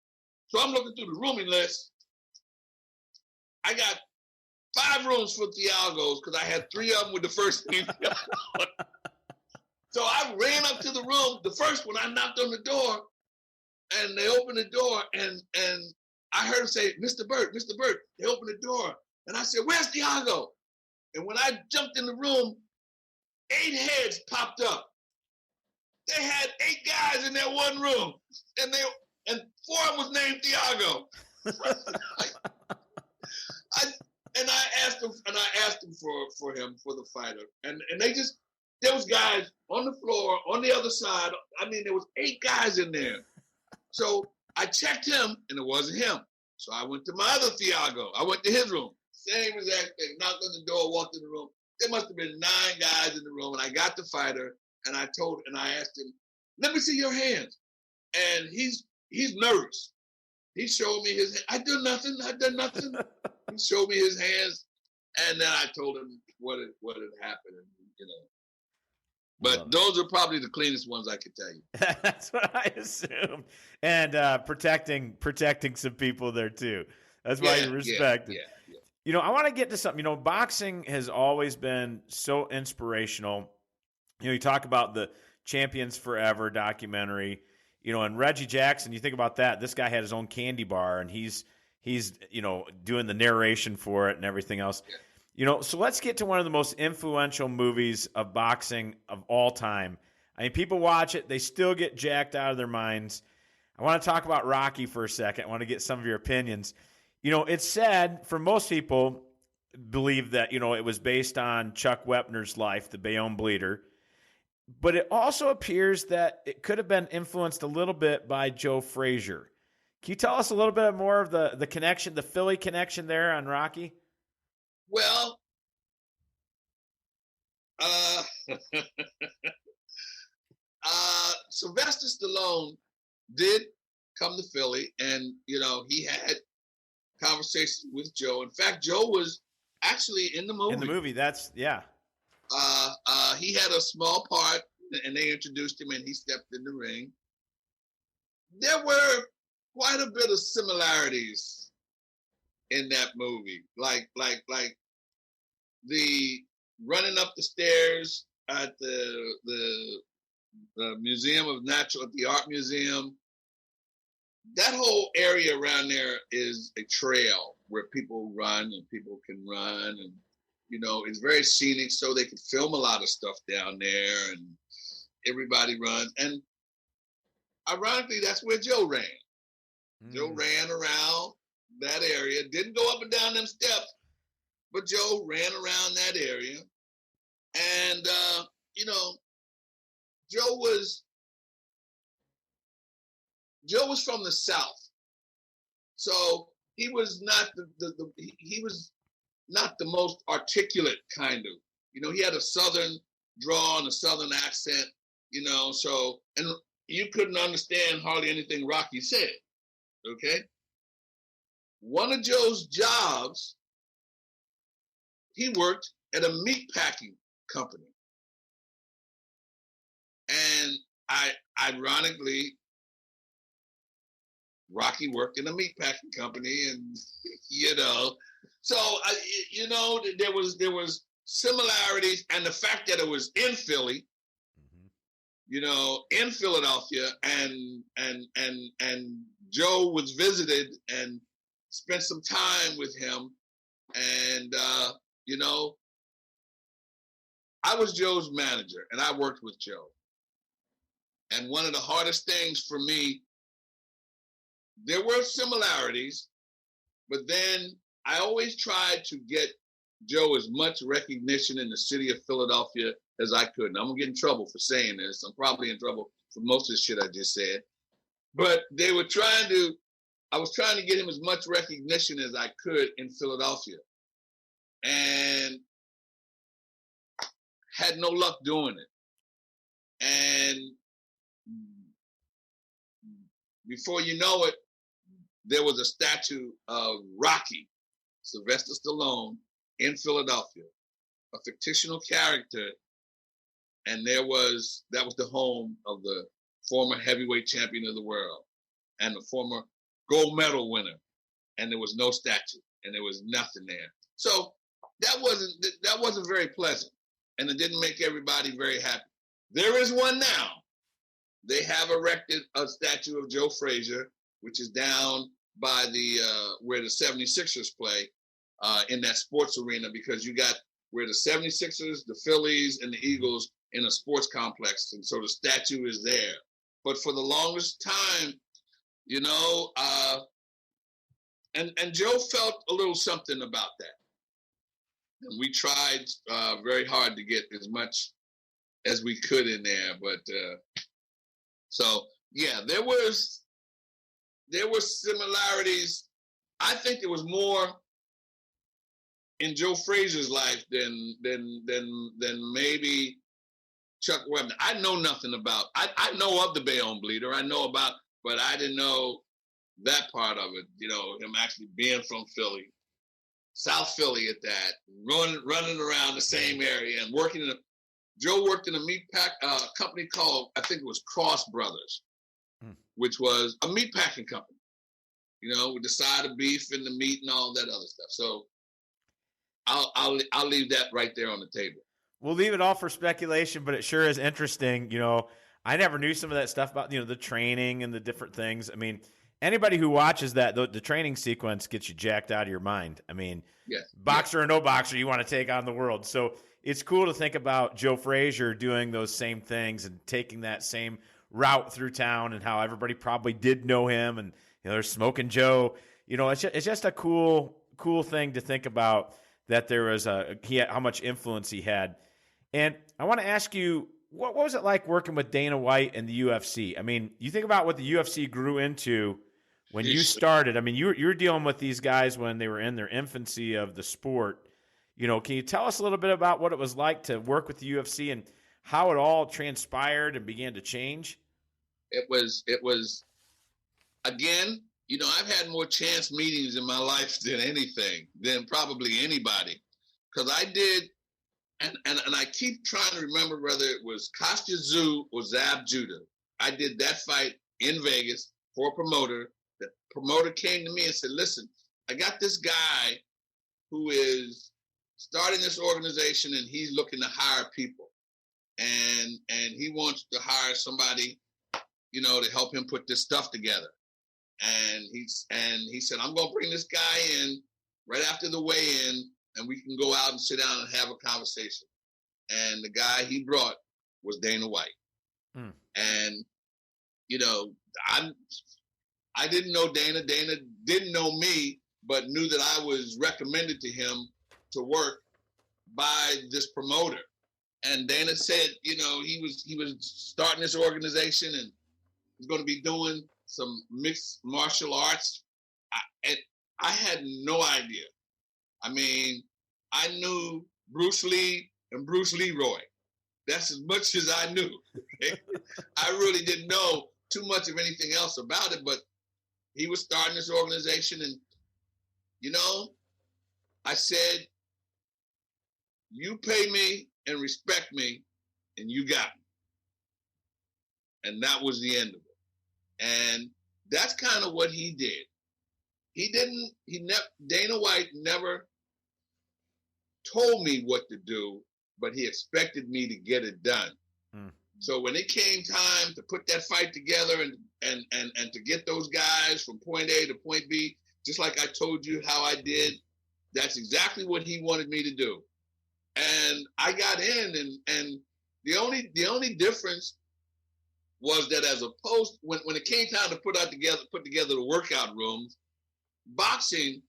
So I'm looking through the rooming list. I got 5 rooms for Thiago's because I had 3 of them with the first name. So I ran up to the room. The first one, I knocked on the door, and they opened the door, and I heard him say, Mr. Burt, Mr. Burt. They opened the door, and I said, where's Thiago? And when I jumped in the room, 8 heads popped up. They had 8 guys in that one room, and 4 of them was named Thiago. I asked them for him, for the fighter, and they just, there was guys on the floor on the other side. I mean, there was 8 guys in there. So I checked him, and it wasn't him. So I went to my other Thiago. I went to his room. Same exact thing. Knocked on the door, walked in the room. There must have been 9 guys in the room, and I got the fighter, and I asked him, let me see your hands. And he's nervous. He showed me his hands. I done nothing. He showed me his hands, and then I told him what had happened, you know. But those are probably the cleanest ones I could tell you. That's what I assumed. And protecting some people there too. That's why you respect it. Yeah. You know, I want to get to something. You know, boxing has always been so inspirational. You know, you talk about the Champions Forever documentary, you know, and Reggie Jackson, you think about that. This guy had his own candy bar, and he's you know, doing the narration for it and everything else. Yeah. You know, so let's get to one of the most influential movies of boxing of all time. I mean, people watch it, they still get jacked out of their minds. I want to talk about Rocky for a second. I want to get some of your opinions. You know, it's said, for most people, believe that, you know, it was based on Chuck Wepner's life, the Bayonne Bleeder. But it also appears that it could have been influenced a little bit by Joe Frazier. Can you tell us a little bit more of the connection, the Philly connection there on Rocky? Well, Sylvester Stallone did come to Philly, and, you know, he had conversations with Joe. In fact, Joe was actually in the movie. In the movie, that's, yeah. He had a small part, and they introduced him, and he stepped in the ring. There were quite a bit of similarities in that movie, like the running up the stairs at the Museum of the Art Museum. That whole area around there is a trail where people run and people can run, and, you know, it's very scenic, so they can film a lot of stuff down there, and everybody runs. And ironically, that's where Joe ran. Joe ran around that area, didn't go up and down them steps, but Joe ran around that area. And, you know, Joe was from the South. So he was not he was not the most articulate kind of, you know, he had a Southern draw and a Southern accent, you know, so, and you couldn't understand hardly anything Rocky said. Okay. One of Joe's jobs, he worked at a meat packing company. And ironically, Rocky worked in a meat packing company, and, you know, so, you know, there was similarities, and the fact that it was in Philly, you know, in Philadelphia, and Joe was visited and spent some time with him. And, you know, I was Joe's manager, and I worked with Joe. And one of the hardest things for me, there were similarities, but then I always tried to get Joe as much recognition in the city of Philadelphia as I could. And I'm gonna get in trouble for saying this. I'm probably in trouble for most of the shit I just said. But I was trying to get him as much recognition as I could in Philadelphia. And had no luck doing it. And before you know it, there was a statue of Rocky, Sylvester Stallone, in Philadelphia, a fictional character, and that was the home of the former heavyweight champion of the world and the former gold medal winner, and there was no statue, and there was nothing there. So that wasn't very pleasant, and it didn't make everybody very happy. There is one now. They have erected a statue of Joe Frazier, which is down by the where the 76ers play in that sports arena, because you got where the 76ers, the Phillies, and the Eagles in a sports complex, and so the statue is there. But for the longest time, you know, and Joe felt a little something about that. And we tried very hard to get as much as we could in there, but so yeah, there were similarities. I think there was more in Joe Frazier's life than maybe Chuck Webber. I know nothing about. I know of the Bayonne Bleeder. I know about, but I didn't know that part of it. You know, him actually being from Philly, South Philly at that, running around the same area and working in a. Joe worked in a meat pack company called, I think it was Cross Brothers, which was a meat packing company, you know, with the side of beef and the meat and all that other stuff. So I'll leave that right there on the table. We'll leave it all for speculation, but it sure is interesting. You know, I never knew some of that stuff about, you know, the training and the different things. I mean, anybody who watches that, the training sequence gets you jacked out of your mind. I mean, yes, boxer or no boxer, you want to take on the world. So it's cool to think about Joe Frazier doing those same things and taking that same route through town, and how everybody probably did know him, and you know, they're smoking Joe. You know, it's just a cool thing to think about, that there was how much influence he had. And I want to ask you, what was it like working with Dana White and the UFC? I mean, you think about what the UFC grew into when you started. I mean, you're dealing with these guys when they were in their infancy of the sport. You know, can you tell us a little bit about what it was like to work with the UFC and how it all transpired and began to change? It was again, you know, I've had more chance meetings in my life than probably anybody, because I did, and I keep trying to remember whether it was Kostya Tszyu or Zab Judah. I did that fight in Vegas for a promoter. The promoter came to me and said, "Listen, I got this guy who is starting this organization, and he's looking to hire people, and he wants to hire somebody, you know, to help him put this stuff together." And he said, "I'm going to bring this guy in right after the weigh-in, and we can go out and sit down and have a conversation." And the guy he brought was Dana White. And you know, I didn't know Dana. Dana didn't know me, but knew that I was recommended to him to work by this promoter. And Dana said, you know, he was starting this organization and was going to be doing some mixed martial arts. I had no idea. I mean, I knew Bruce Lee and Bruce Leroy. That's as much as I knew. I really didn't know too much of anything else about it, but he was starting this organization, and you know, I said, "You pay me and respect me, and you got me." And that was the end of it. And that's kind of what he did. Dana White never told me what to do, but he expected me to get it done. So when it came time to put that fight together and to get those guys from point A to point B, just like I told you how I did, that's exactly what he wanted me to do. And I got in, and the only difference was that as opposed when it came time to put together the workout rooms, boxing,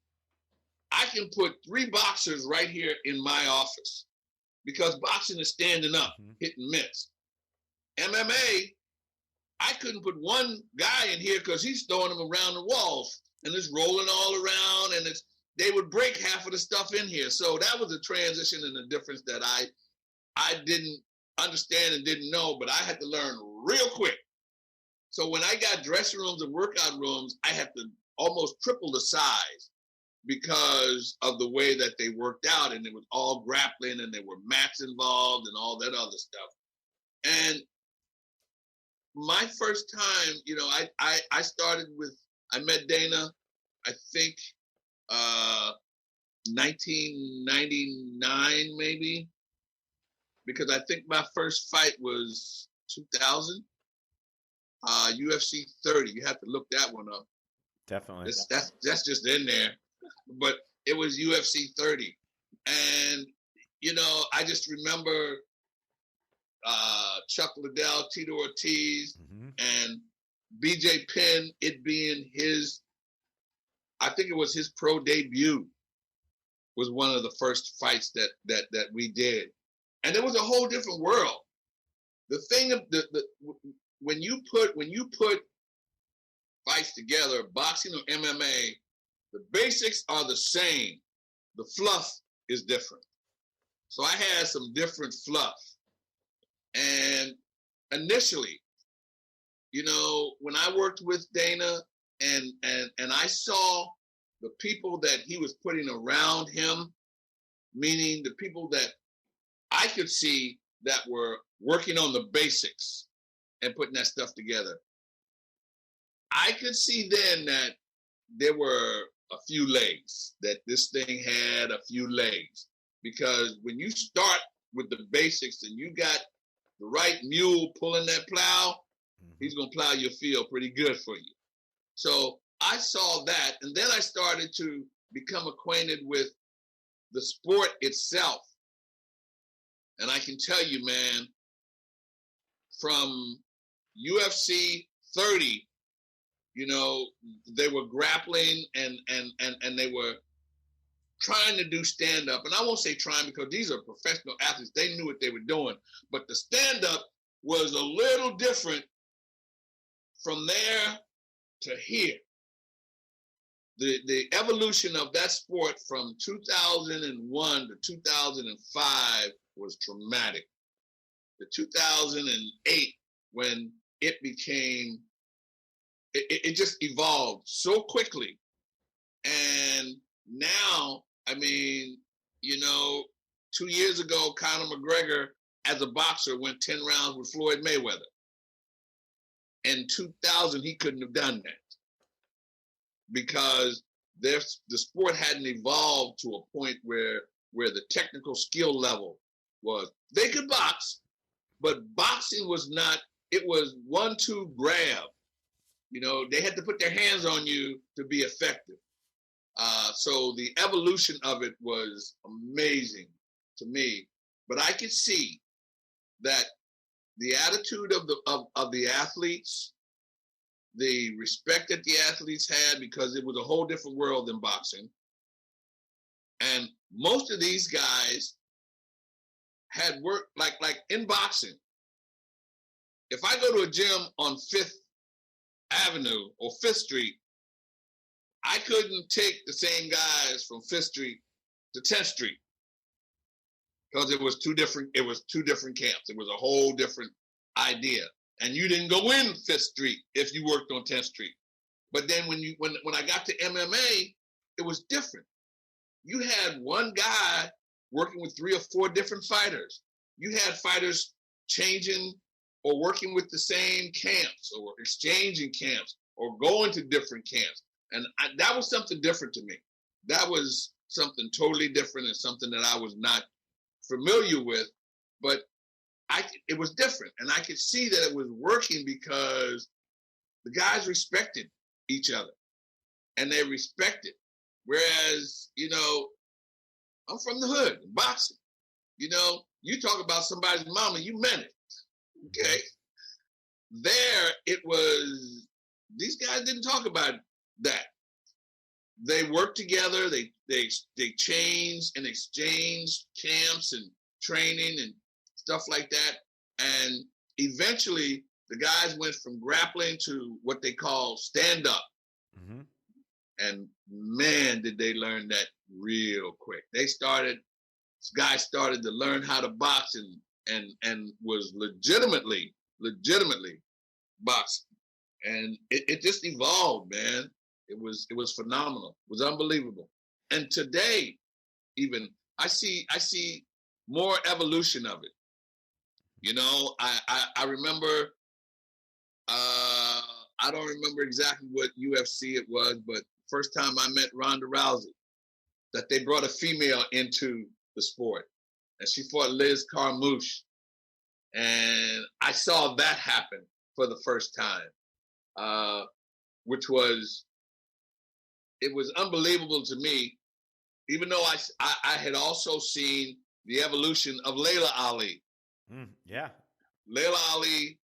I can put 3 boxers right here in my office, because boxing is standing up, hit and miss. MMA, I couldn't put one guy in here because he's throwing them around the walls and it's rolling all around, and they would break half of the stuff in here. So that was a transition and a difference that I didn't understand and didn't know, but I had to learn real quick. So when I got dressing rooms and workout rooms, I had to almost triple the size because of the way that they worked out, and it was all grappling, and there were mats involved and all that other stuff. And my first time, you know, I started with, I met Dana, I think 1999 maybe, because I think my first fight was 2000, UFC 30. You have to look that one up. Definitely. That's just in there, but it was UFC 30, and you know, I just remember Chuck Liddell, Tito Ortiz, and BJ Penn, it being his, I think it was his pro debut, was one of the first fights that we did. And it was a whole different world. The thing of when you put fights together, boxing or MMA, the basics are the same. The fluff is different. So I had some different fluff. And initially, you know, when I worked with Dana and I saw the people that he was putting around him, meaning the people that I could see that were working on the basics and putting that stuff together, I could see then that there were a few legs, that this thing had a few legs. Because when you start with the basics and you got the right mule pulling that plow, he's going to plow your field pretty good for you. So I saw that, and then I started to become acquainted with the sport itself. And I can tell you, man, from UFC 30, you know, they were grappling and they were trying to do stand-up. And I won't say trying because these are professional athletes. They knew what they were doing. But the stand-up was a little different from there to here. The evolution of that sport from 2001 to 2005 was traumatic. The 2008, when it became, it just evolved so quickly. And now, I mean, you know, 2 years ago, Conor McGregor, as a boxer, went 10 rounds with Floyd Mayweather. In 2000, he couldn't have done that because the sport hadn't evolved to a point where the technical skill level was. They could box, but boxing was not, it was 1-2 grab. You know, they had to put their hands on you to be effective. So the evolution of it was amazing to me. But I could see that the attitude of the athletes, the respect that the athletes had, because it was a whole different world than boxing. And most of these guys had worked like in boxing. If I go to a gym on 5th Avenue or 5th Street, I couldn't take the same guys from 5th Street to 10th Street because it was two different camps. It was a whole different idea. And you didn't go in 5th Street if you worked on 10th Street. But then when I got to MMA, it was different. You had one guy working with 3 or 4 different fighters. You had fighters changing or working with the same camps or exchanging camps or going to different camps. And that was something different to me. That was something totally different and something that I was not familiar with, but it was different. And I could see that it was working because the guys respected each other and they respected. Whereas, you know, I'm from the hood, boxing. You know, you talk about somebody's mama, you meant it. Okay. There it was, these guys didn't talk about that. They worked together, they changed and exchanged camps and training and stuff like that. And eventually the guys went from grappling to what they call stand-up. Mm-hmm. And man, did they learn that real quick. Guys started to learn how to box and was legitimately boxing. And it just evolved, man. It was phenomenal. It was unbelievable. And today, even I see more evolution of it. You know, I remember, I don't remember exactly what UFC it was, but first time I met Ronda Rousey, that they brought a female into the sport, and she fought Liz Carmouche, and I saw that happen for the first time, which was, it was unbelievable to me, even though I had also seen the evolution of Layla Ali. Yeah. Layla Ali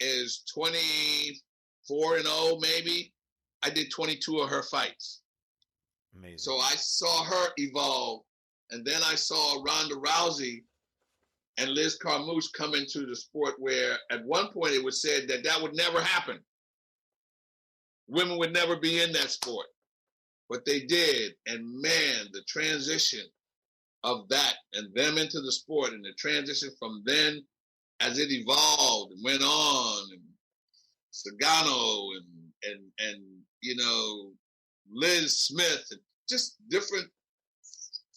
is 24-0, maybe. I did 22 of her fights. Amazing. So I saw her evolve. And then I saw Ronda Rousey and Liz Carmouche come into the sport, where at one point it was said that would never happen. Women would never be in that sport. But they did. And man, the transition of that and them into the sport, and the transition from then as it evolved and went on, and Sagano and you know, Liz Smith, and just different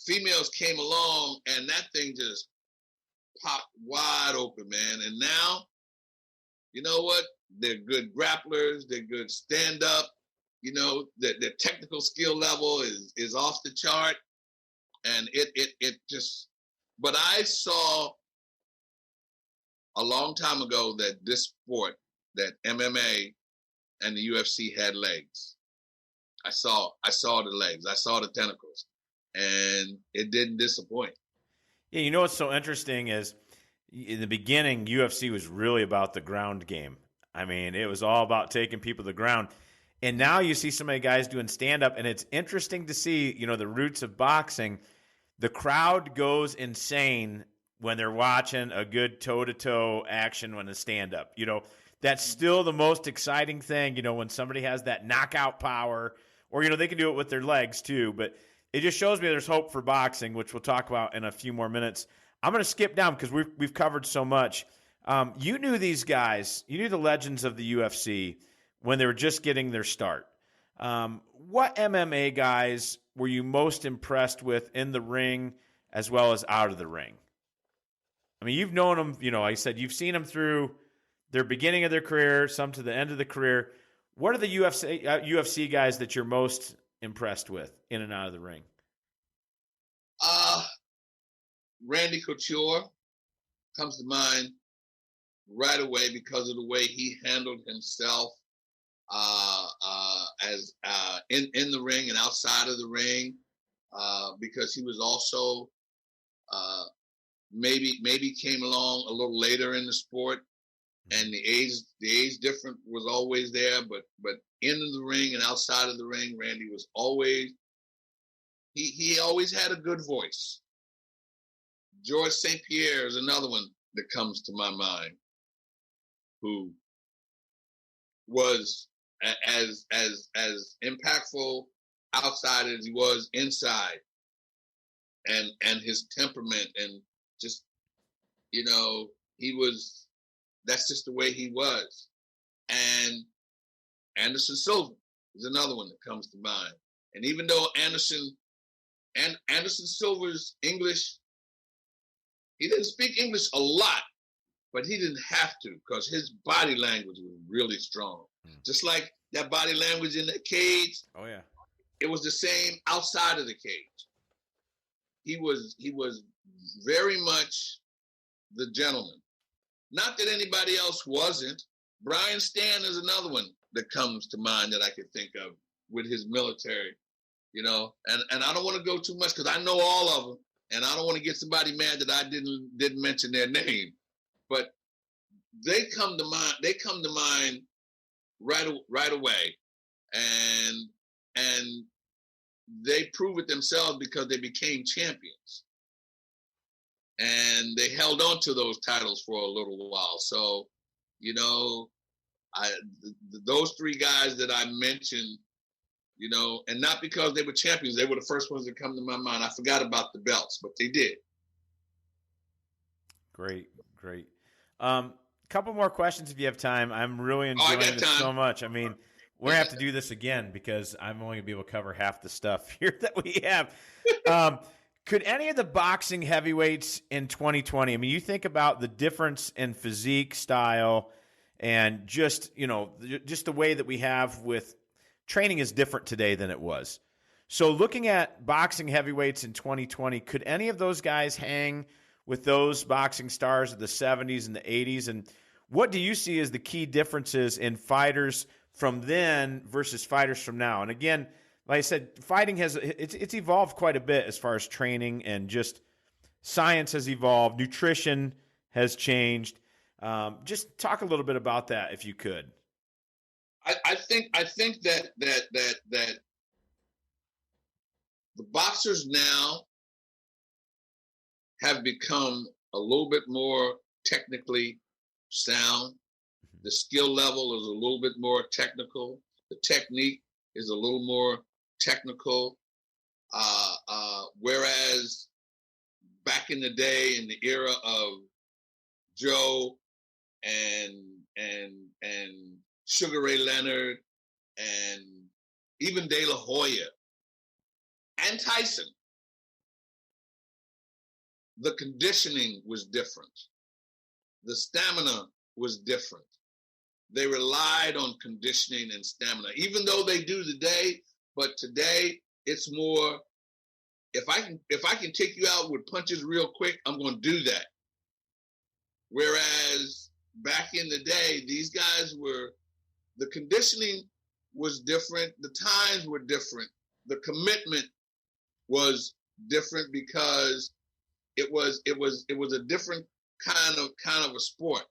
females came along, and that thing just popped wide open, man. And now, you know what? They're good grapplers. They're good stand-up. You know, their technical skill level is off the chart. And it just, but I saw a long time ago that this sport, that MMA and the UFC had legs. I saw the legs. I saw the tentacles, and it didn't disappoint. Yeah, you know what's so interesting is, in the beginning, UFC was really about the ground game. I mean, it was all about taking people to the ground. And now you see so many guys doing stand-up, and it's interesting to see, you know, the roots of boxing. The crowd goes insane when they're watching a good toe-to-toe action when a stand-up. You know, that's still the most exciting thing, you know, when somebody has that knockout power, or, you know, they can do it with their legs too. But it just shows me there's hope for boxing, which we'll talk about in a few more minutes. I'm going to skip down because we've covered so much. You knew these guys. You knew the legends of the UFC when they were just getting their start. What MMA guys were you most impressed with in the ring as well as out of the ring? I mean, you've known them, you know, like I said, you've seen them through their beginning of their career, some to the end of the career. What are the UFC guys that you're most impressed with in and out of the ring? Randy Couture comes to mind right away because of the way he handled himself as in the ring and outside of the ring, because he was also maybe came along a little later in the sport, and the age difference was always there, but in the ring and outside of the ring, Randy was always, he always had a good voice. George St. Pierre is another one that comes to my mind, who was as impactful outside as he was inside, and his temperament, and just, you know, that's just the way he was. And Anderson Silva is another one that comes to mind. And even though Anderson Silva's English, he didn't speak English a lot, but he didn't have to, because his body language was really strong. Just like that body language in the cage. Oh yeah. It was the same outside of the cage. He was very much the gentleman. Not that anybody else wasn't. Brian Stan is another one that comes to mind that I could think of with his military, you know. And I don't want to go too much because I know all of them, and I don't want to get somebody mad that I didn't mention their name. But they come to mind. They come to mind right away, and they prove it themselves because they became champions. And they held on to those titles for a little while. So, you know, those three guys that I mentioned, you know, and not because they were champions, they were the first ones that come to my mind. I forgot about the belts, but they did. Great. Couple more questions if you have time. I'm really enjoying this time. so much. I mean, we're going to have to do this again because I'm only going to be able to cover half the stuff here that we have. Could any of the boxing heavyweights in 2020, I mean, you think about the difference in physique, style, and just the way that we have with training is different today than it was. So looking at boxing heavyweights in 2020, could any of those guys hang with those boxing stars of the 70s and the 80s? And what do you see as the key differences in fighters from then versus fighters from now? And again, like I said, fighting it's evolved quite a bit as far as training, and just science has evolved. Nutrition has changed. Just talk a little bit about that, if you could. I think that the boxers now have become a little bit more technically sound. The skill level is a little bit more technical. The technique is a little more technical. Whereas back in the day, in the era of Joe and Sugar Ray Leonard and even De La Hoya and Tyson, the conditioning was different. The stamina was different. They relied on conditioning and stamina, even though they do today. But today, it's more, if I can take you out with punches real quick, I'm going to do that. Whereas back in the day, these guys the conditioning was different. The times were different. The commitment was different because it was a different kind of a sport.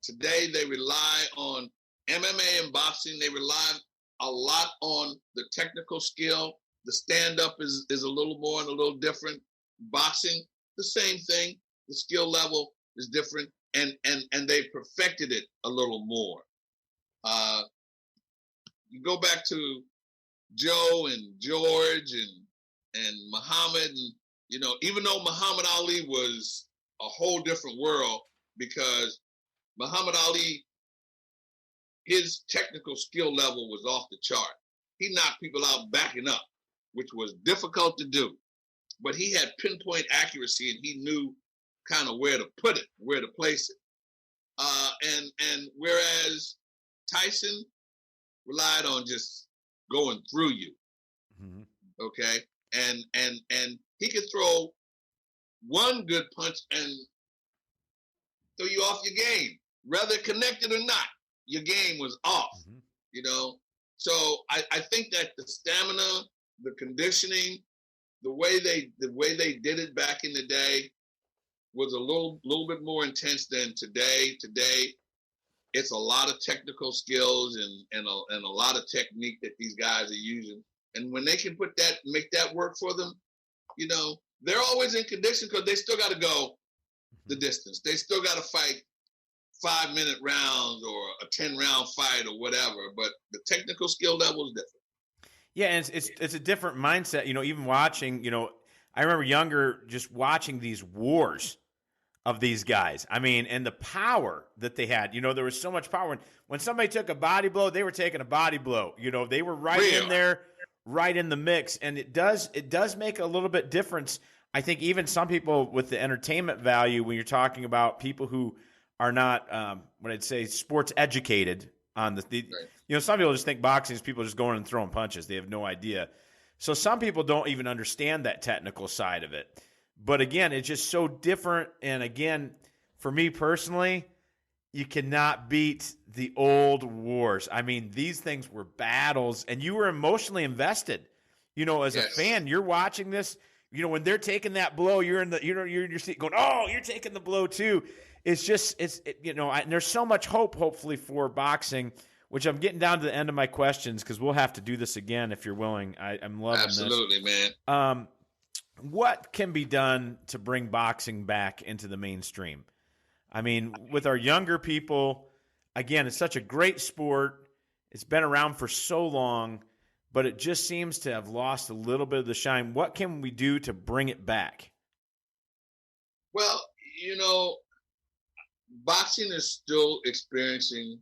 Today they rely on MMA and boxing. They rely a lot on the technical skill. The stand-up is a little more and a little different. Boxing, the same thing. The skill level is different, and they perfected it a little more. You go back to Joe and George and Muhammad, and even though Muhammad Ali was a whole different world, because Muhammad Ali, his technical skill level was off the chart. He knocked people out backing up, which was difficult to do. But he had pinpoint accuracy, and he knew kind of where to put it, where to place it. And whereas Tyson relied on just going through you, okay? And he could throw one good punch and throw you off your game, whether connected or not. Your game was off, So I think that the stamina, the conditioning, the way they did it back in the day was a little bit more intense than today. Today, it's a lot of technical skills and a lot of technique that these guys are using. And when they can make that work for them, they're always in condition because they still got to go the distance. They still got to fight 5-minute rounds or a 10-round fight or whatever. But the technical skill level is different. Yeah, and it's a different mindset. Even watching, I remember younger just watching these wars of these guys. I mean, and the power that they had. There was so much power. When somebody took a body blow, they were taking a body blow. They were right in there, right in the mix. And it does make a little bit difference. I think even some people with the entertainment value, when you're talking about people who are not, what I'd say, sports educated on right. Some people just think boxing is people just going and throwing punches. They have no idea. So some people don't even understand that technical side of it. But again, it's just so different. And again, for me personally, you cannot beat the old wars. I mean, these things were battles, and you were emotionally invested. As a fan, you're watching this. When they're taking that blow, you're in your seat going, "Oh, you're taking the blow too." It's just, and there's so much hope, hopefully, for boxing, which I'm getting down to the end of my questions because we'll have to do this again if you're willing. I'm loving Absolutely, this. Man. What can be done to bring boxing back into the mainstream? I mean, with our younger people, again, it's such a great sport. It's been around for so long, but it just seems to have lost a little bit of the shine. What can we do to bring it back? Well, you know, boxing is still experiencing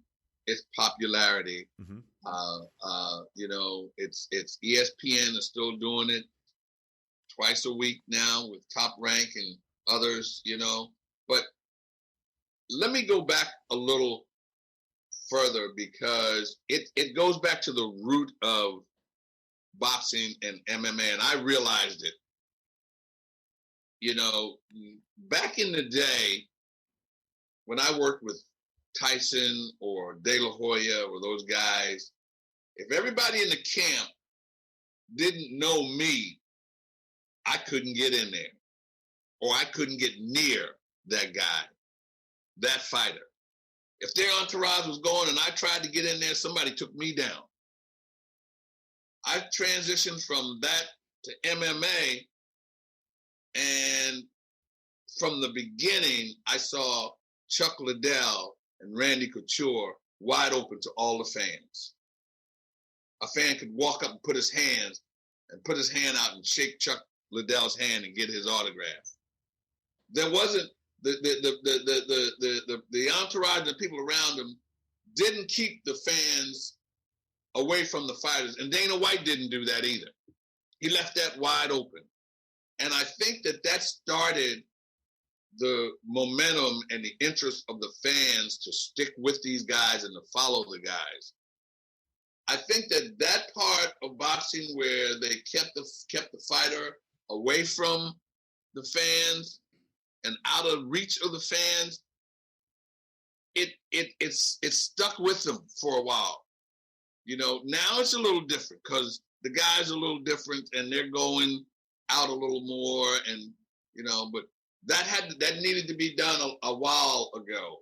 its popularity. Mm-hmm. You know, it's ESPN is still doing it twice a week now with Top Rank and others. You know, but let me go back a little further because it goes back to the root of boxing and MMA, and I realized it. You know, back in the day when I worked with Tyson or De La Hoya or those guys, if everybody in the camp didn't know me, I couldn't get in there, or I couldn't get near that guy, that fighter. If their entourage was going and I tried to get in there, somebody took me down. I transitioned from that to MMA, and from the beginning, I saw Chuck Liddell and Randy Couture wide open to all the fans. A fan could walk up and put his hand out and shake Chuck Liddell's hand and get his autograph. There wasn't the entourage, the people around him didn't keep the fans away from the fighters. And Dana White didn't do that either. He left that wide open. And I think that started the momentum and the interest of the fans to stick with these guys and to follow the guys. I think that part of boxing where they kept the fighter away from the fans and out of reach of the fans, it's stuck with them for a while. You know, now it's a little different because the guys are a little different and they're going out a little more, and you know, but that needed to be done a while ago.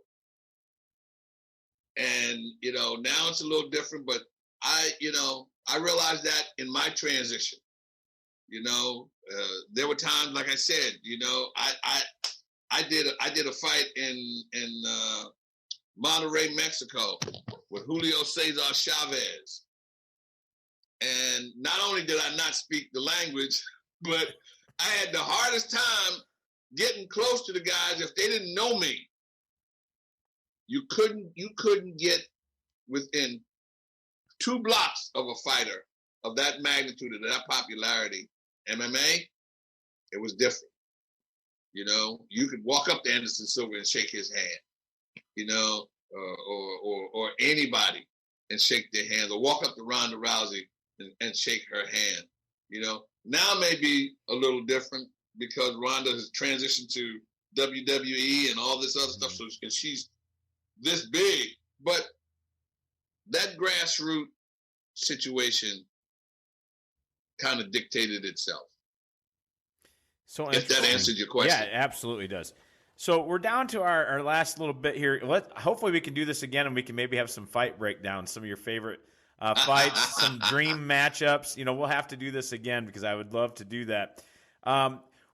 And you know, now it's a little different, but I realized that in my transition. You know, there were times, like I said, you know, I did a fight in Monterrey, Mexico, with Julio Cesar Chavez, and not only did I not speak the language, but I had the hardest time getting close to the guys if they didn't know me. You couldn't get within 2 blocks of a fighter of that magnitude, of that popularity. MMA, it was different. You know, you could walk up to Anderson Silva and shake his hand, you know, or anybody and shake their hand, or walk up to Ronda Rousey and shake her hand. You know, now may be a little different because Ronda has transitioned to WWE and all this other stuff, so and she's this big, but that grassroots situation kind of dictated itself. So if that answered your question. Yeah, it absolutely does. So we're down to our last little bit here. Hopefully we can do this again, and we can maybe have some fight breakdowns, some of your favorite fights, some dream matchups. You know, we'll have to do this again because I would love to do that.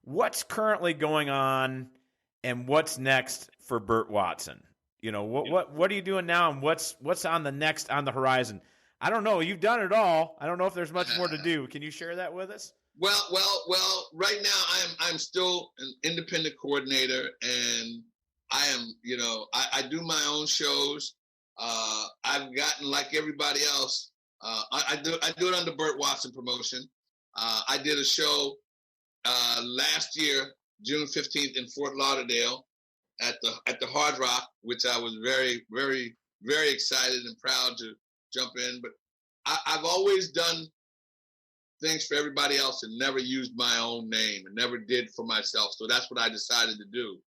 What's currently going on, and what's next for Burt Watson? You know, what are you doing now, and what's on the horizon? I don't know. You've done it all. I don't know if there's much more to do. Can you share that with us? Well. Right now, I'm still an independent coordinator, and I am. You know, I do my own shows. I've gotten, like everybody else. I do it under Burt Watson promotion. I did a show last year, June 15th, in Fort Lauderdale, at the Hard Rock, which I was very, very, very excited and proud to jump in. But I've always done things for everybody else and never used my own name and never did for myself. So that's what I decided to do.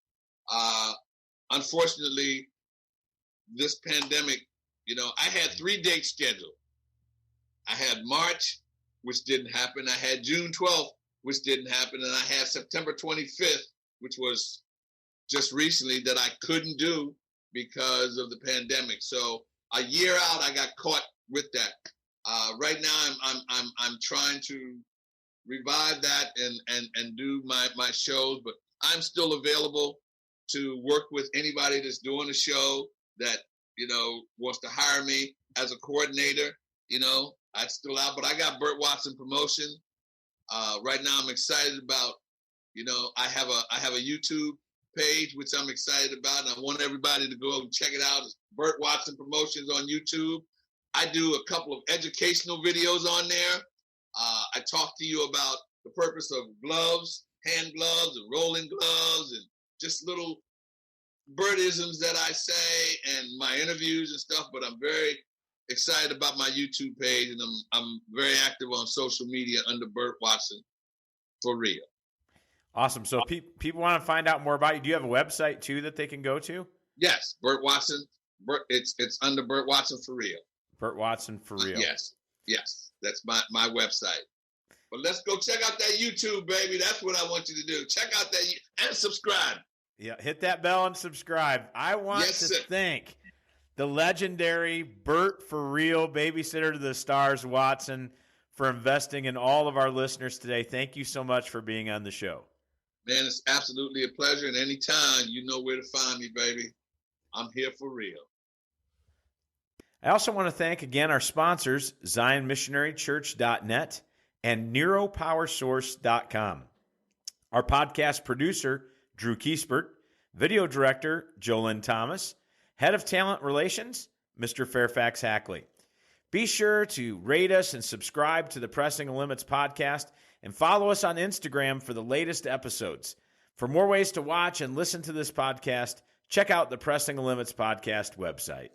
Unfortunately, this pandemic, you know, I had 3 dates scheduled. I had March, which didn't happen. I had June 12th, which didn't happen. And I had September 25th, which was just recently, that I couldn't do because of the pandemic. So a year out, I got caught with that. Right now, I'm trying to revive that and do my shows, but I'm still available to work with anybody that's doing a show that, you know, wants to hire me as a coordinator. You know, I'm still out, but I got Burt Watson promotion. Right now, I'm excited about, you know, I have a YouTube page, which I'm excited about. And I want everybody to go and check it out. It's Burt Watson Promotions on YouTube. I do a couple of educational videos on there. I talk to you about the purpose of gloves, hand gloves and rolling gloves, and just little Burtisms that I say and my interviews and stuff. But I'm very excited about my YouTube page, and I'm very active on social media under Burt Watson for real. Awesome. So people want to find out more about you. Do you have a website too that they can go to? Yes, Burt Watson. It's under Burt Watson for real. Burt Watson for real. Yes. That's my website. But let's go check out that YouTube, baby. That's what I want you to do. Check out that and subscribe. Yeah, hit that bell and subscribe. I want to thank the legendary Burt for real, Babysitter to the Stars Watson, for investing in all of our listeners today. Thank you so much for being on the show. Man, it's absolutely a pleasure. And anytime, you know where to find me, baby. I'm here for real. I also want to thank again our sponsors, ZionMissionaryChurch.net and NeuroPowerSource.com. Our podcast producer, Drew Kiespert, video director, Jolyn Thomas, head of talent relations, Mr. Fairfax Hackley. Be sure to rate us and subscribe to the Pressing the Limits podcast and follow us on Instagram for the latest episodes. For more ways to watch and listen to this podcast, check out the Pressing the Limits podcast website.